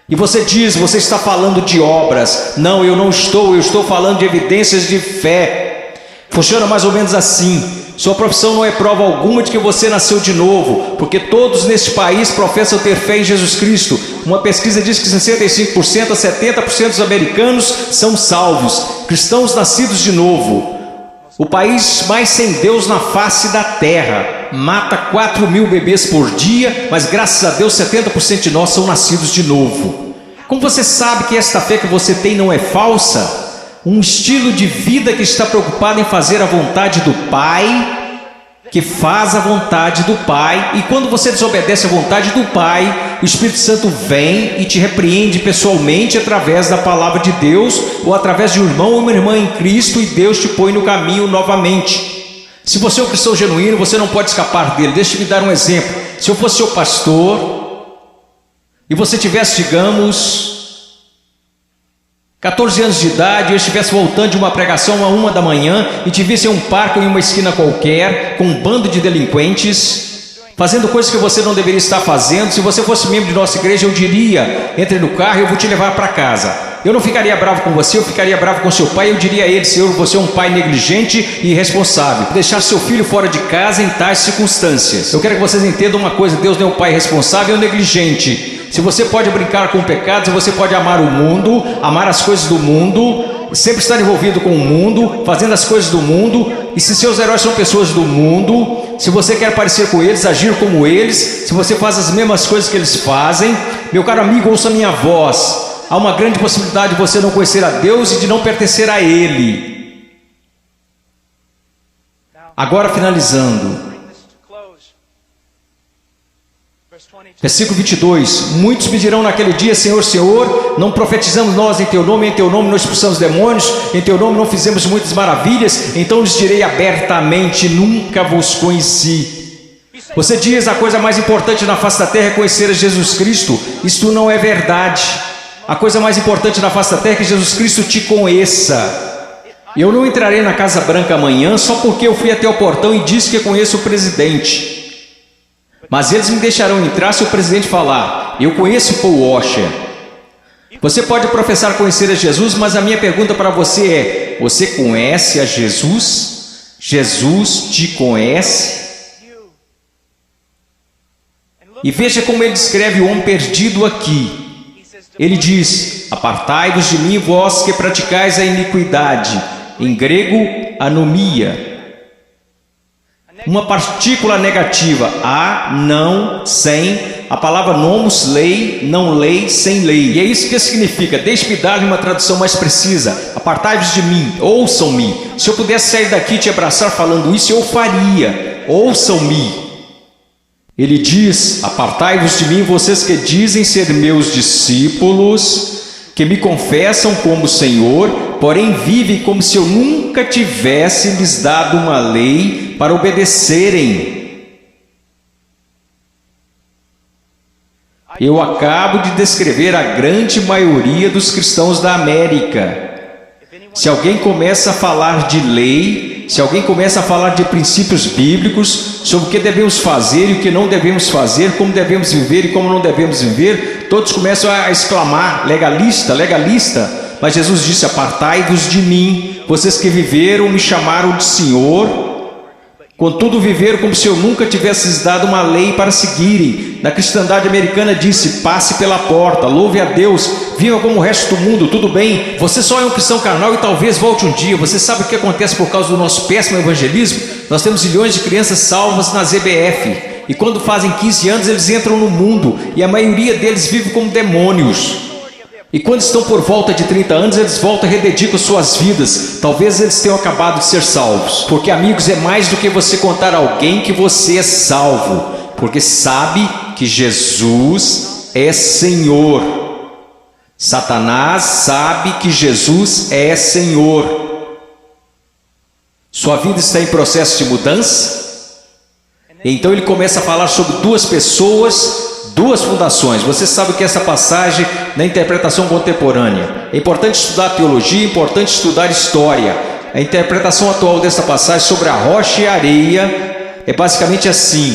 Speaker 1: E você diz, você está falando de obras. Não, eu estou falando de evidências de fé. Funciona mais ou menos assim. Sua profissão não é prova alguma de que você nasceu de novo, porque todos neste país professam ter fé em Jesus Cristo. Uma pesquisa diz que 65% a 70% dos americanos são salvos, cristãos nascidos de novo. O país mais sem Deus na face da terra mata 4.000 bebês por dia, mas graças a Deus 70% de nós são nascidos de novo. Como você sabe que esta fé que você tem não é falsa? Um estilo de vida que está preocupado em fazer a vontade do Pai, que faz a vontade do Pai, e quando você desobedece a vontade do Pai, o Espírito Santo vem e te repreende pessoalmente através da palavra de Deus, ou através de um irmão ou uma irmã em Cristo, e Deus te põe no caminho novamente. Se você é um cristão genuíno, você não pode escapar dele. Deixa eu me dar um exemplo. Se eu fosse seu pastor, e você tivesse, digamos, 14 anos de idade, e eu estivesse voltando de uma pregação a 1 da manhã, e te visse em um parque ou em uma esquina qualquer, com um bando de delinquentes, fazendo coisas que você não deveria estar fazendo, se você fosse membro de nossa igreja, eu diria, entre no carro e eu vou te levar para casa. Eu não ficaria bravo com você, eu ficaria bravo com seu pai, eu diria a ele, Senhor, você é um pai negligente e irresponsável, deixar seu filho fora de casa em tais circunstâncias. Eu quero que vocês entendam uma coisa, Deus não é um pai irresponsável ou negligente. Se você pode brincar com o pecado, se você pode amar o mundo, amar as coisas do mundo, sempre estar envolvido com o mundo, fazendo as coisas do mundo, e se seus heróis são pessoas do mundo, se você quer parecer com eles, agir como eles, se você faz as mesmas coisas que eles fazem, meu caro amigo, ouça minha voz. Há uma grande possibilidade de você não conhecer a Deus e de não pertencer a Ele. Agora finalizando. Versículo 22. Muitos me dirão naquele dia: Senhor, Senhor, não profetizamos nós em Teu nome não expulsamos demônios, em Teu nome não fizemos muitas maravilhas? Então lhes direi abertamente: nunca vos conheci. Você diz: a coisa mais importante na face da terra é conhecer a Jesus Cristo. Isto não é verdade. A coisa mais importante na face da terra é que Jesus Cristo te conheça. Eu não entrarei na Casa Branca amanhã só porque eu fui até o portão e disse que conheço o presidente. Mas eles me deixarão entrar se o presidente falar: eu conheço Paul Washer. Você pode professar conhecer a Jesus, mas a minha pergunta para você é: você conhece a Jesus? Jesus te conhece? E veja como ele descreve o homem perdido aqui. Ele diz: apartai-vos de mim, vós que praticais a iniquidade. Em grego, anomia. Uma partícula negativa, a, não, sem. A palavra nomos, lei, não lei, sem lei. E é isso que significa. Deixe-me dar-lhe uma tradução mais precisa. Apartai-vos de mim, ouçam-me. Se eu pudesse sair daqui e te abraçar falando isso, eu faria. Ouçam-me. Ele diz: apartai-vos de mim, vocês que dizem ser meus discípulos, que me confessam como Senhor, porém vivem como se eu nunca tivesse lhes dado uma lei para obedecerem. Eu acabo de descrever a grande maioria dos cristãos da América. Se alguém começa a falar de lei, se alguém começa a falar de princípios bíblicos, sobre o que devemos fazer e o que não devemos fazer, como devemos viver e como não devemos viver, todos começam a exclamar: legalista, legalista. Mas Jesus disse: apartai-vos de mim, vocês que viveram, me chamaram de Senhor, contudo viveram como se eu nunca tivesse lhes dado uma lei para seguirem. Na cristandade americana disse: passe pela porta, louve a Deus, viva como o resto do mundo, tudo bem, você só é um cristão carnal e talvez volte um dia. Você sabe o que acontece por causa do nosso péssimo evangelismo? Nós temos milhões de crianças salvas nas EBF, e quando fazem 15 anos eles entram no mundo, e a maioria deles vive como demônios. E quando estão por volta de 30 anos, eles voltam e rededicam suas vidas. Talvez eles tenham acabado de ser salvos. Porque, amigos, é mais do que você contar a alguém que você é salvo. Porque sabe que Jesus é Senhor. Satanás sabe que Jesus é Senhor. Sua vida está em processo de mudança? Então ele começa a falar sobre duas pessoas, duas fundações. Você sabe que essa passagem na interpretação contemporânea, é importante estudar teologia, é importante estudar história. A interpretação atual dessa passagem sobre a rocha e a areia é basicamente assim: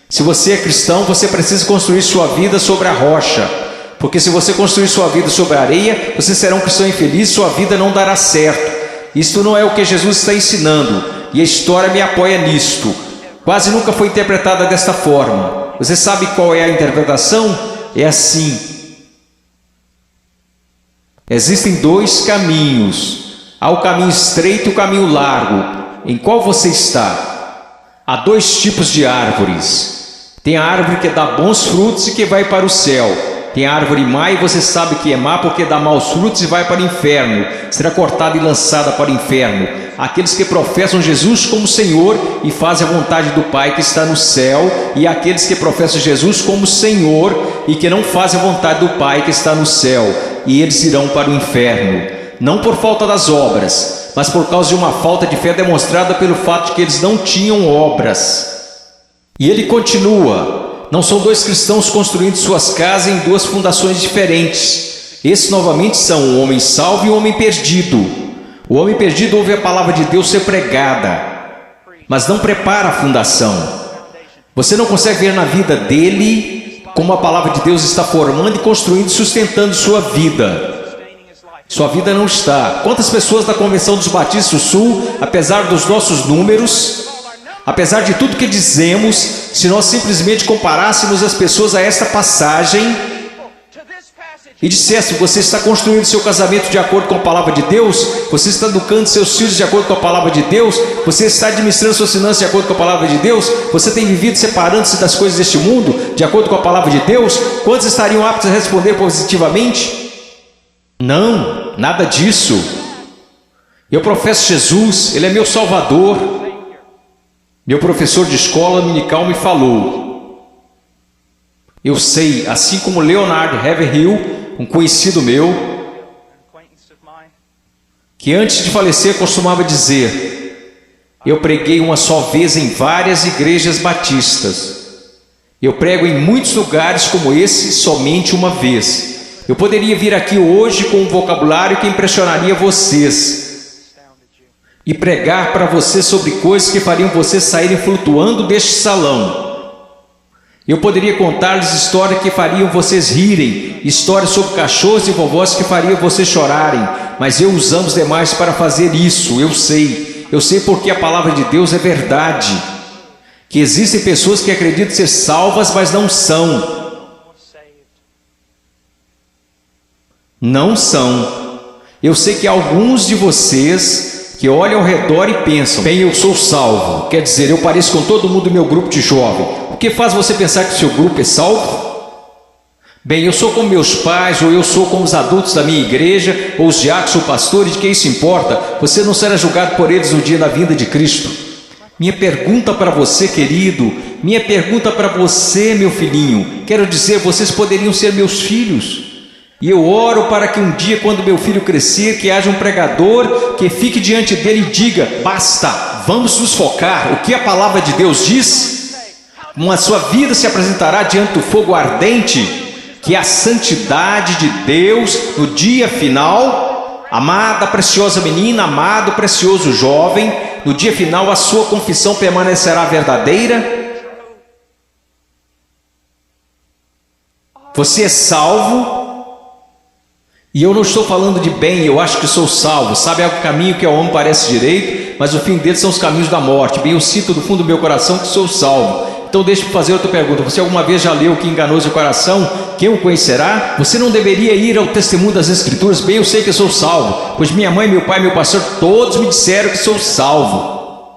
Speaker 1: se você é cristão, você precisa construir sua vida sobre a rocha, porque se você construir sua vida sobre a areia, você será um cristão infeliz, sua vida não dará certo. Isto não é o que Jesus está ensinando, e a história me apoia nisto. Quase nunca foi interpretada desta forma. Você sabe qual é a interpretação? É assim: existem dois caminhos. Há o caminho estreito e o caminho largo. Em qual você está? Há dois tipos de árvores. Tem a árvore que dá bons frutos e que vai para o céu. Tem a árvore má, e você sabe que é má porque dá maus frutos e vai para o inferno. Será cortada e lançada para o inferno. Aqueles que professam Jesus como Senhor e fazem a vontade do Pai que está no céu, e aqueles que professam Jesus como Senhor e que não fazem a vontade do Pai que está no céu, e eles irão para o inferno, não por falta das obras, mas por causa de uma falta de fé demonstrada pelo fato de que eles não tinham obras. E ele continua: não são dois cristãos construindo suas casas em duas fundações diferentes. Esses novamente são o homem salvo e o homem perdido. O homem perdido ouve a palavra de Deus ser pregada, mas não prepara a fundação. Você não consegue ver na vida dele como a palavra de Deus está formando e construindo e sustentando sua vida. Sua vida não está. Quantas pessoas da Convenção dos Batistas do Sul, apesar dos nossos números, apesar de tudo que dizemos, se nós simplesmente comparássemos as pessoas a esta passagem e dissesse: você está construindo seu casamento de acordo com a palavra de Deus, você está educando seus filhos de acordo com a palavra de Deus, você está administrando suas finanças de acordo com a palavra de Deus, você tem vivido separando-se das coisas deste mundo de acordo com a palavra de Deus, quantos estariam aptos a responder positivamente? Não, nada disso. Eu professo Jesus, Ele é meu Salvador. Meu professor de escola dominical me falou: Eu sei, assim como Leonard Haverhill, um conhecido meu, que antes de falecer costumava dizer: eu preguei uma só vez em várias igrejas batistas. Eu prego em muitos lugares como esse somente uma vez. Eu poderia vir aqui hoje com um vocabulário que impressionaria vocês e pregar para vocês sobre coisas que fariam vocês saírem flutuando deste salão. Eu poderia contar-lhes histórias que fariam vocês rirem, histórias sobre cachorros e vovós que fariam vocês chorarem, mas eu usamos demais para fazer isso. Eu sei porque a palavra de Deus é verdade, que existem pessoas que acreditam ser salvas, mas não são. Não são. Eu sei que alguns de vocês que olham ao redor e pensam: bem, eu sou salvo, quer dizer, eu pareço com todo mundo do meu grupo de jovem. O que faz você pensar que o seu grupo é salvo? Bem, eu sou como meus pais, ou eu sou como os adultos da minha igreja, ou os diáconos ou pastores, de que isso importa? Você não será julgado por eles no dia da vinda de Cristo. Minha pergunta para você, querido, minha pergunta para você, meu filhinho, quero dizer, vocês poderiam ser meus filhos. E eu oro para que um dia, quando meu filho crescer, que haja um pregador que fique diante dele e diga: basta, vamos nos focar. O que a palavra de Deus diz? Como a sua vida se apresentará diante do fogo ardente, que é a santidade de Deus no dia final. Amada, preciosa menina, amado, precioso jovem, no dia final a sua confissão permanecerá verdadeira. Você é salvo. E eu não estou falando de bem, eu acho que sou salvo. Sabe, é o caminho que ao homem parece direito, mas o fim dele são os caminhos da morte. Bem, eu sinto do fundo do meu coração que sou salvo. Então deixe-me fazer outra pergunta: você alguma vez já leu Que Enganoso é o Coração? Quem o conhecerá? Você não deveria ir ao testemunho das Escrituras? Bem, eu sei que sou salvo, pois minha mãe, meu pai, meu pastor, todos me disseram que sou salvo.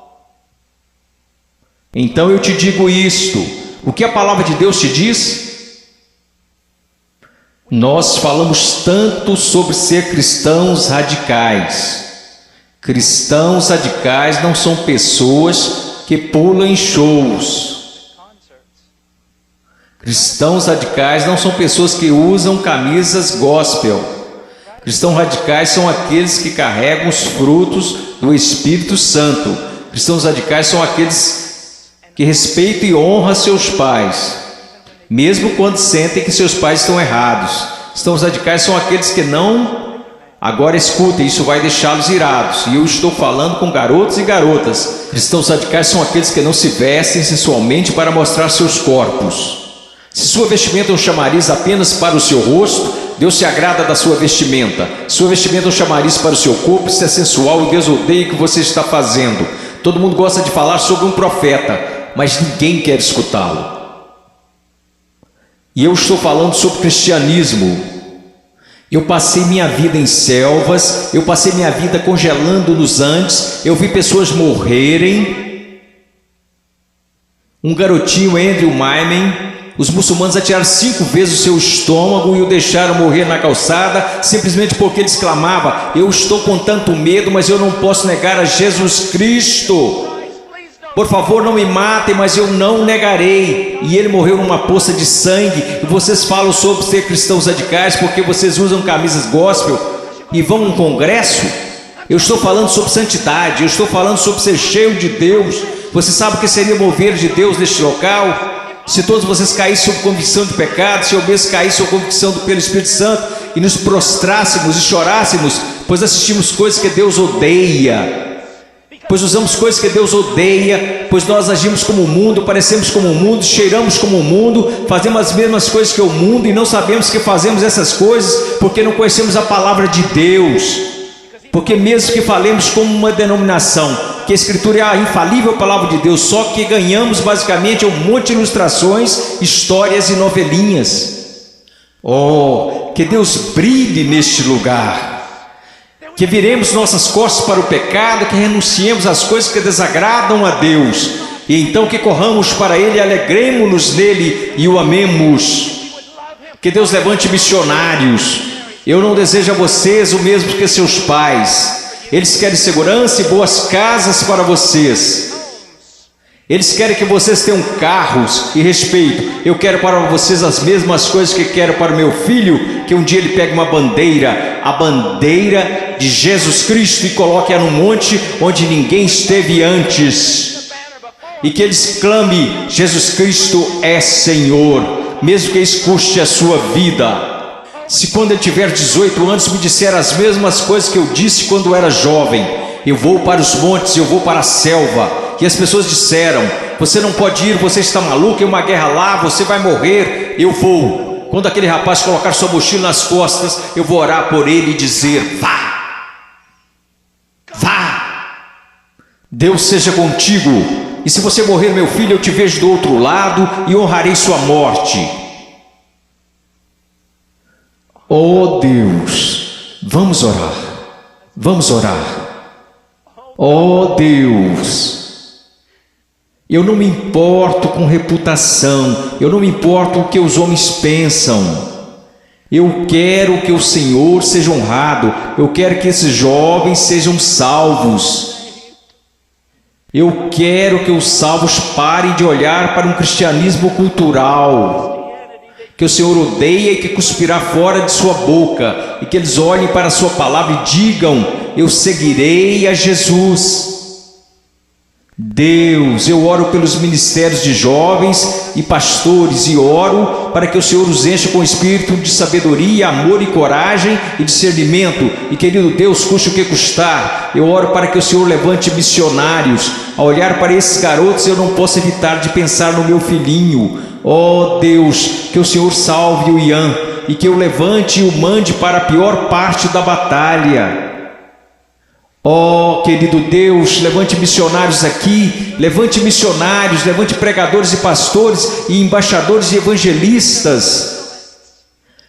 Speaker 1: Então eu te digo isto: o que a palavra de Deus te diz? Nós falamos tanto sobre ser cristãos radicais. Cristãos radicais não são pessoas que pulam em shows. Cristãos radicais não são pessoas que usam camisas gospel. Cristãos radicais são aqueles que carregam os frutos do Espírito Santo. Cristãos radicais são aqueles que respeitam e honram seus pais, mesmo quando sentem que seus pais estão errados. Cristãos radicais são aqueles que não... Agora escutem, isso vai deixá-los irados. E eu estou falando com garotos e garotas. Cristãos radicais são aqueles que não se vestem sensualmente para mostrar seus corpos. Se sua vestimenta é um chamariz apenas para o seu rosto, Deus se agrada da sua vestimenta. Sua vestimenta é um chamariz para o seu corpo, isso é sensual e Deus odeia o que você está fazendo. Todo mundo gosta de falar sobre um profeta, mas ninguém quer escutá-lo. E eu estou falando sobre cristianismo. Eu passei minha vida em selvas, eu passei minha vida congelando nos Andes, eu vi pessoas morrerem. Um garotinho, Andrew Myman, os muçulmanos atiraram 5 vezes o seu estômago e o deixaram morrer na calçada, simplesmente porque ele exclamava: eu estou com tanto medo, mas eu não posso negar a Jesus Cristo. Por favor, não me matem, mas eu não negarei. E ele morreu numa poça de sangue. E vocês falam sobre ser cristãos radicais porque vocês usam camisas gospel e vão a um congresso? Eu estou falando sobre santidade, eu estou falando sobre ser cheio de Deus. Você sabe o que seria mover de Deus neste local? Se todos vocês caíssem sob convicção de pecado, se eu mesmo caísse sob convicção pelo Espírito Santo e nos prostrássemos e chorássemos, pois assistimos coisas que Deus odeia, pois usamos coisas que Deus odeia, pois nós agimos como o mundo, parecemos como o mundo, cheiramos como o mundo, fazemos as mesmas coisas que o mundo e não sabemos que fazemos essas coisas porque não conhecemos a palavra de Deus. Porque mesmo que falemos como uma denominação, que a Escritura é a infalível palavra de Deus, só que ganhamos basicamente um monte de ilustrações, histórias e novelinhas. Oh, que Deus brilhe neste lugar, que viremos nossas costas para o pecado, que renunciemos às coisas que desagradam a Deus, e então que corramos para Ele, alegremos-nos nele e o amemos. Que Deus levante missionários. Eu não desejo a vocês o mesmo que seus pais. Eles querem segurança e boas casas para vocês. Eles querem que vocês tenham carros e respeito. Eu quero para vocês as mesmas coisas que quero para o meu filho, que um dia ele pegue uma bandeira, a bandeira de Jesus Cristo, e coloque-a num monte onde ninguém esteve antes, e que eles clame: Jesus Cristo é Senhor, mesmo que isso custe a sua vida. Se quando ele tiver 18 anos me disser as mesmas coisas que eu disse quando era jovem, eu vou para os montes, eu vou para a selva, e as pessoas disseram: você não pode ir, você está maluco, é uma guerra lá, você vai morrer. Eu vou. Quando aquele rapaz colocar sua mochila nas costas, eu vou orar por ele e dizer: vá, vá, Deus seja contigo, e se você morrer, meu filho, eu te vejo do outro lado e honrarei sua morte. Oh Deus, vamos orar, vamos orar. Oh Deus, eu não me importo com reputação, eu não me importo com o que os homens pensam. Eu quero que o Senhor seja honrado, eu quero que esses jovens sejam salvos. Eu quero que os salvos parem de olhar para um cristianismo cultural, que o Senhor odeia e que cuspirá fora de sua boca, e que eles olhem para a sua palavra e digam: eu seguirei a Jesus. Deus, eu oro pelos ministérios de jovens e pastores, e oro para que o Senhor os encha com espírito de sabedoria, amor e coragem e discernimento, e querido Deus, custe o que custar, eu oro para que o Senhor levante missionários. Ao olhar para esses garotos, eu não posso evitar de pensar no meu filhinho. Oh Deus, que o Senhor salve o Ian, e que eu levante e o mande para a pior parte da batalha. Oh, querido Deus, levante missionários aqui, levante missionários, levante pregadores e pastores e embaixadores e evangelistas,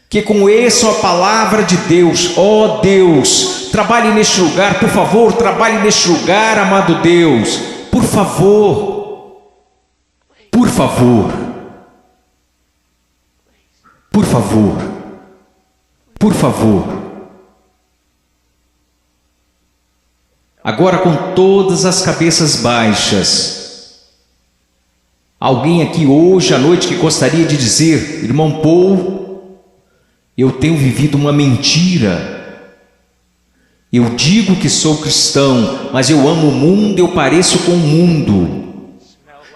Speaker 1: que conheçam a palavra de Deus. Oh Deus, trabalhe neste lugar, por favor, trabalhe neste lugar, amado Deus, por favor, por favor, por favor, por favor. Agora, com todas as cabeças baixas, alguém aqui hoje à noite que gostaria de dizer: irmão Paul, eu tenho vivido uma mentira. Eu digo que sou cristão, mas eu amo o mundo, eu pareço com o mundo,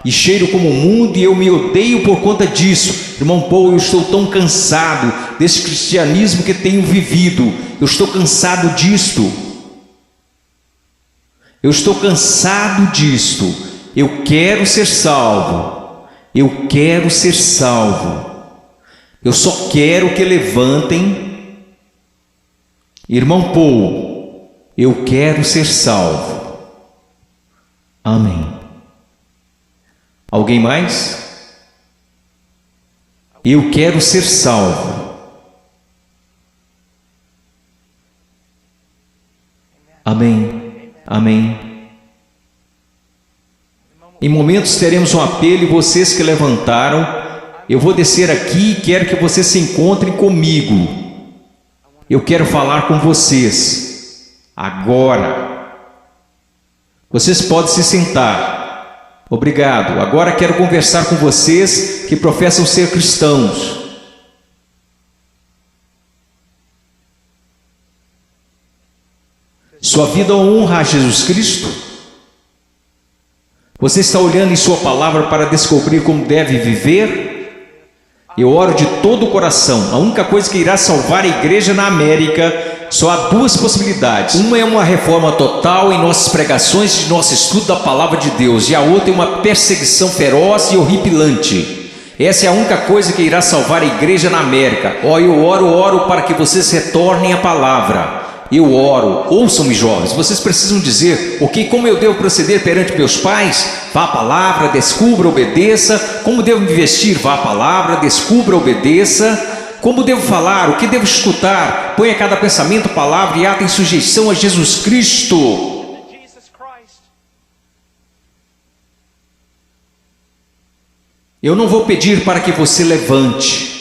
Speaker 1: e cheiro como o mundo, e eu me odeio por conta disso. Irmão Paul, eu estou tão cansado desse cristianismo que tenho vivido, eu estou cansado disto. Eu estou cansado disto. Eu quero ser salvo. Eu quero ser salvo. Eu só quero que levantem. Irmão Paul, eu quero ser salvo. Amém. Alguém mais? Eu quero ser salvo. Amém. Amém. Em momentos teremos um apelo, e vocês que levantaram, eu vou descer aqui e quero que vocês se encontrem comigo. Eu quero falar com vocês agora. Vocês podem se sentar. Obrigado. Agora quero conversar com vocês que professam ser cristãos. Sua vida honra a Jesus Cristo? Você está olhando em sua palavra para descobrir como deve viver? Eu oro de todo o coração. A única coisa que irá salvar a igreja na América, só há duas possibilidades. Uma é uma reforma total em nossas pregações e nosso estudo da palavra de Deus, e a outra é uma perseguição feroz e horripilante. Essa é a única coisa que irá salvar a igreja na América. Eu oro para que vocês retornem à palavra. Eu oro, ouçam-me jovens, vocês precisam dizer: ok, como eu devo proceder perante meus pais? Vá à palavra, descubra, obedeça. Como devo me vestir? Vá à palavra, descubra, obedeça. Como devo falar? O que devo escutar? Ponha cada pensamento, palavra e ato em sujeição a Jesus Cristo. Eu não vou pedir para que você levante.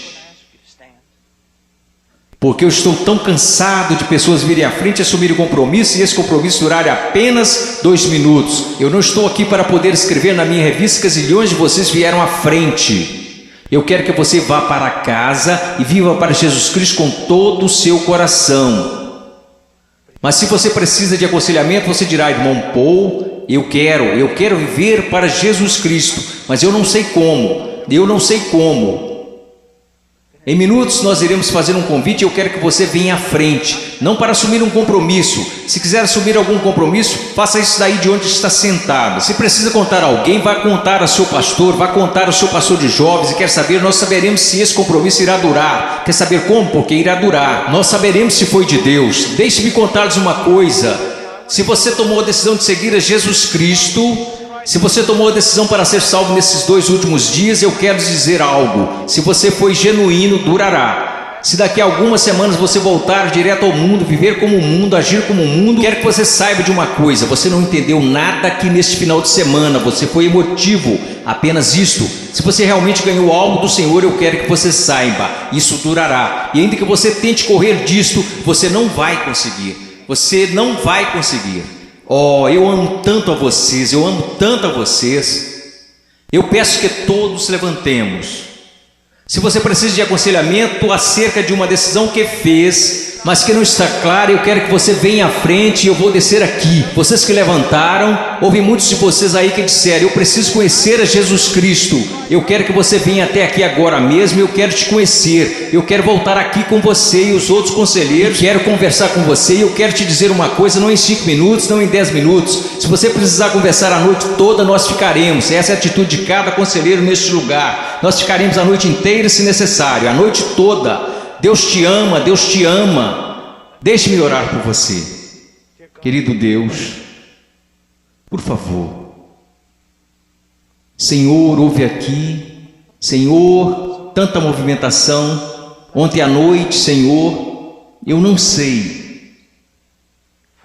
Speaker 1: Porque eu estou tão cansado de pessoas virem à frente e assumirem o compromisso e esse compromisso durar apenas 2 minutos. Eu não estou aqui para poder escrever na minha revista que zilhões de vocês vieram à frente. Eu quero que você vá para casa e viva para Jesus Cristo com todo o seu coração. Mas se você precisa de aconselhamento, você dirá: irmão Paul, eu quero viver para Jesus Cristo, mas eu não sei como. Em minutos nós iremos fazer um convite e eu quero que você venha à frente, não para assumir um compromisso. Se quiser assumir algum compromisso, faça isso daí de onde está sentado. Se precisa contar a alguém, vá contar ao seu pastor, vá contar ao seu pastor de jovens. E quer saber, nós saberemos se esse compromisso irá durar. Quer saber como? Porque irá durar. Nós saberemos se foi de Deus. Deixe-me contar-lhes uma coisa. Se você tomou a decisão de seguir a Jesus Cristo, se você tomou a decisão para ser salvo nesses 2 últimos dias, eu quero dizer algo: se você foi genuíno, durará. Se daqui a algumas semanas você voltar direto ao mundo, viver como o mundo, agir como o mundo, quero que você saiba de uma coisa: você não entendeu nada aqui neste final de semana, você foi emotivo, apenas isto. Se você realmente ganhou algo do Senhor, eu quero que você saiba, isso durará. E ainda que você tente correr disto, você não vai conseguir. Você não vai conseguir. Oh, eu amo tanto a vocês, Eu peço que todos levantemos. Se você precisa de aconselhamento acerca de uma decisão que fez, mas que não está clara, eu quero que você venha à frente e eu vou descer aqui. Vocês que levantaram, houve muitos de vocês aí que disseram: eu preciso conhecer a Jesus Cristo. Eu quero que você venha até aqui agora mesmo, eu quero te conhecer. Eu quero voltar aqui com você e os outros conselheiros. Quero conversar com você e eu quero te dizer uma coisa, não em 5 minutos, não em 10 minutos. Se você precisar conversar a noite toda, nós ficaremos. Essa é a atitude de cada conselheiro neste lugar. Nós ficaremos a noite inteira se necessário, a noite toda. Deus te ama, Deus te ama. Deixe-me orar por você. Querido Deus, por favor, Senhor, ouve aqui. Senhor, tanta movimentação. Ontem à noite, Senhor, eu não sei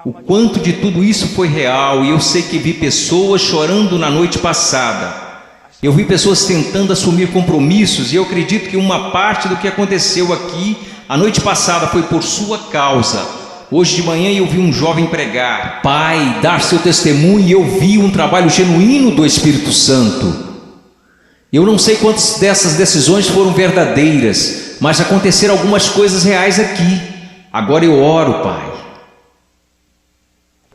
Speaker 1: o quanto de tudo isso foi real. E eu sei que vi pessoas chorando na noite passada. Eu vi pessoas tentando assumir compromissos e eu acredito que uma parte do que aconteceu aqui a noite passada foi por sua causa. Hoje de manhã eu vi um jovem pregar, Pai, dar seu testemunho, e eu vi um trabalho genuíno do Espírito Santo. Eu não sei quantas dessas decisões foram verdadeiras, mas aconteceram algumas coisas reais aqui. Agora eu oro, Pai.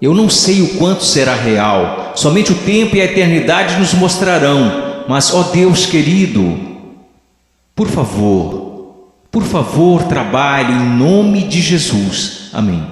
Speaker 1: Eu não sei o quanto será real, somente o tempo e a eternidade nos mostrarão. Mas, ó Deus querido, por favor, trabalhe em nome de Jesus. Amém.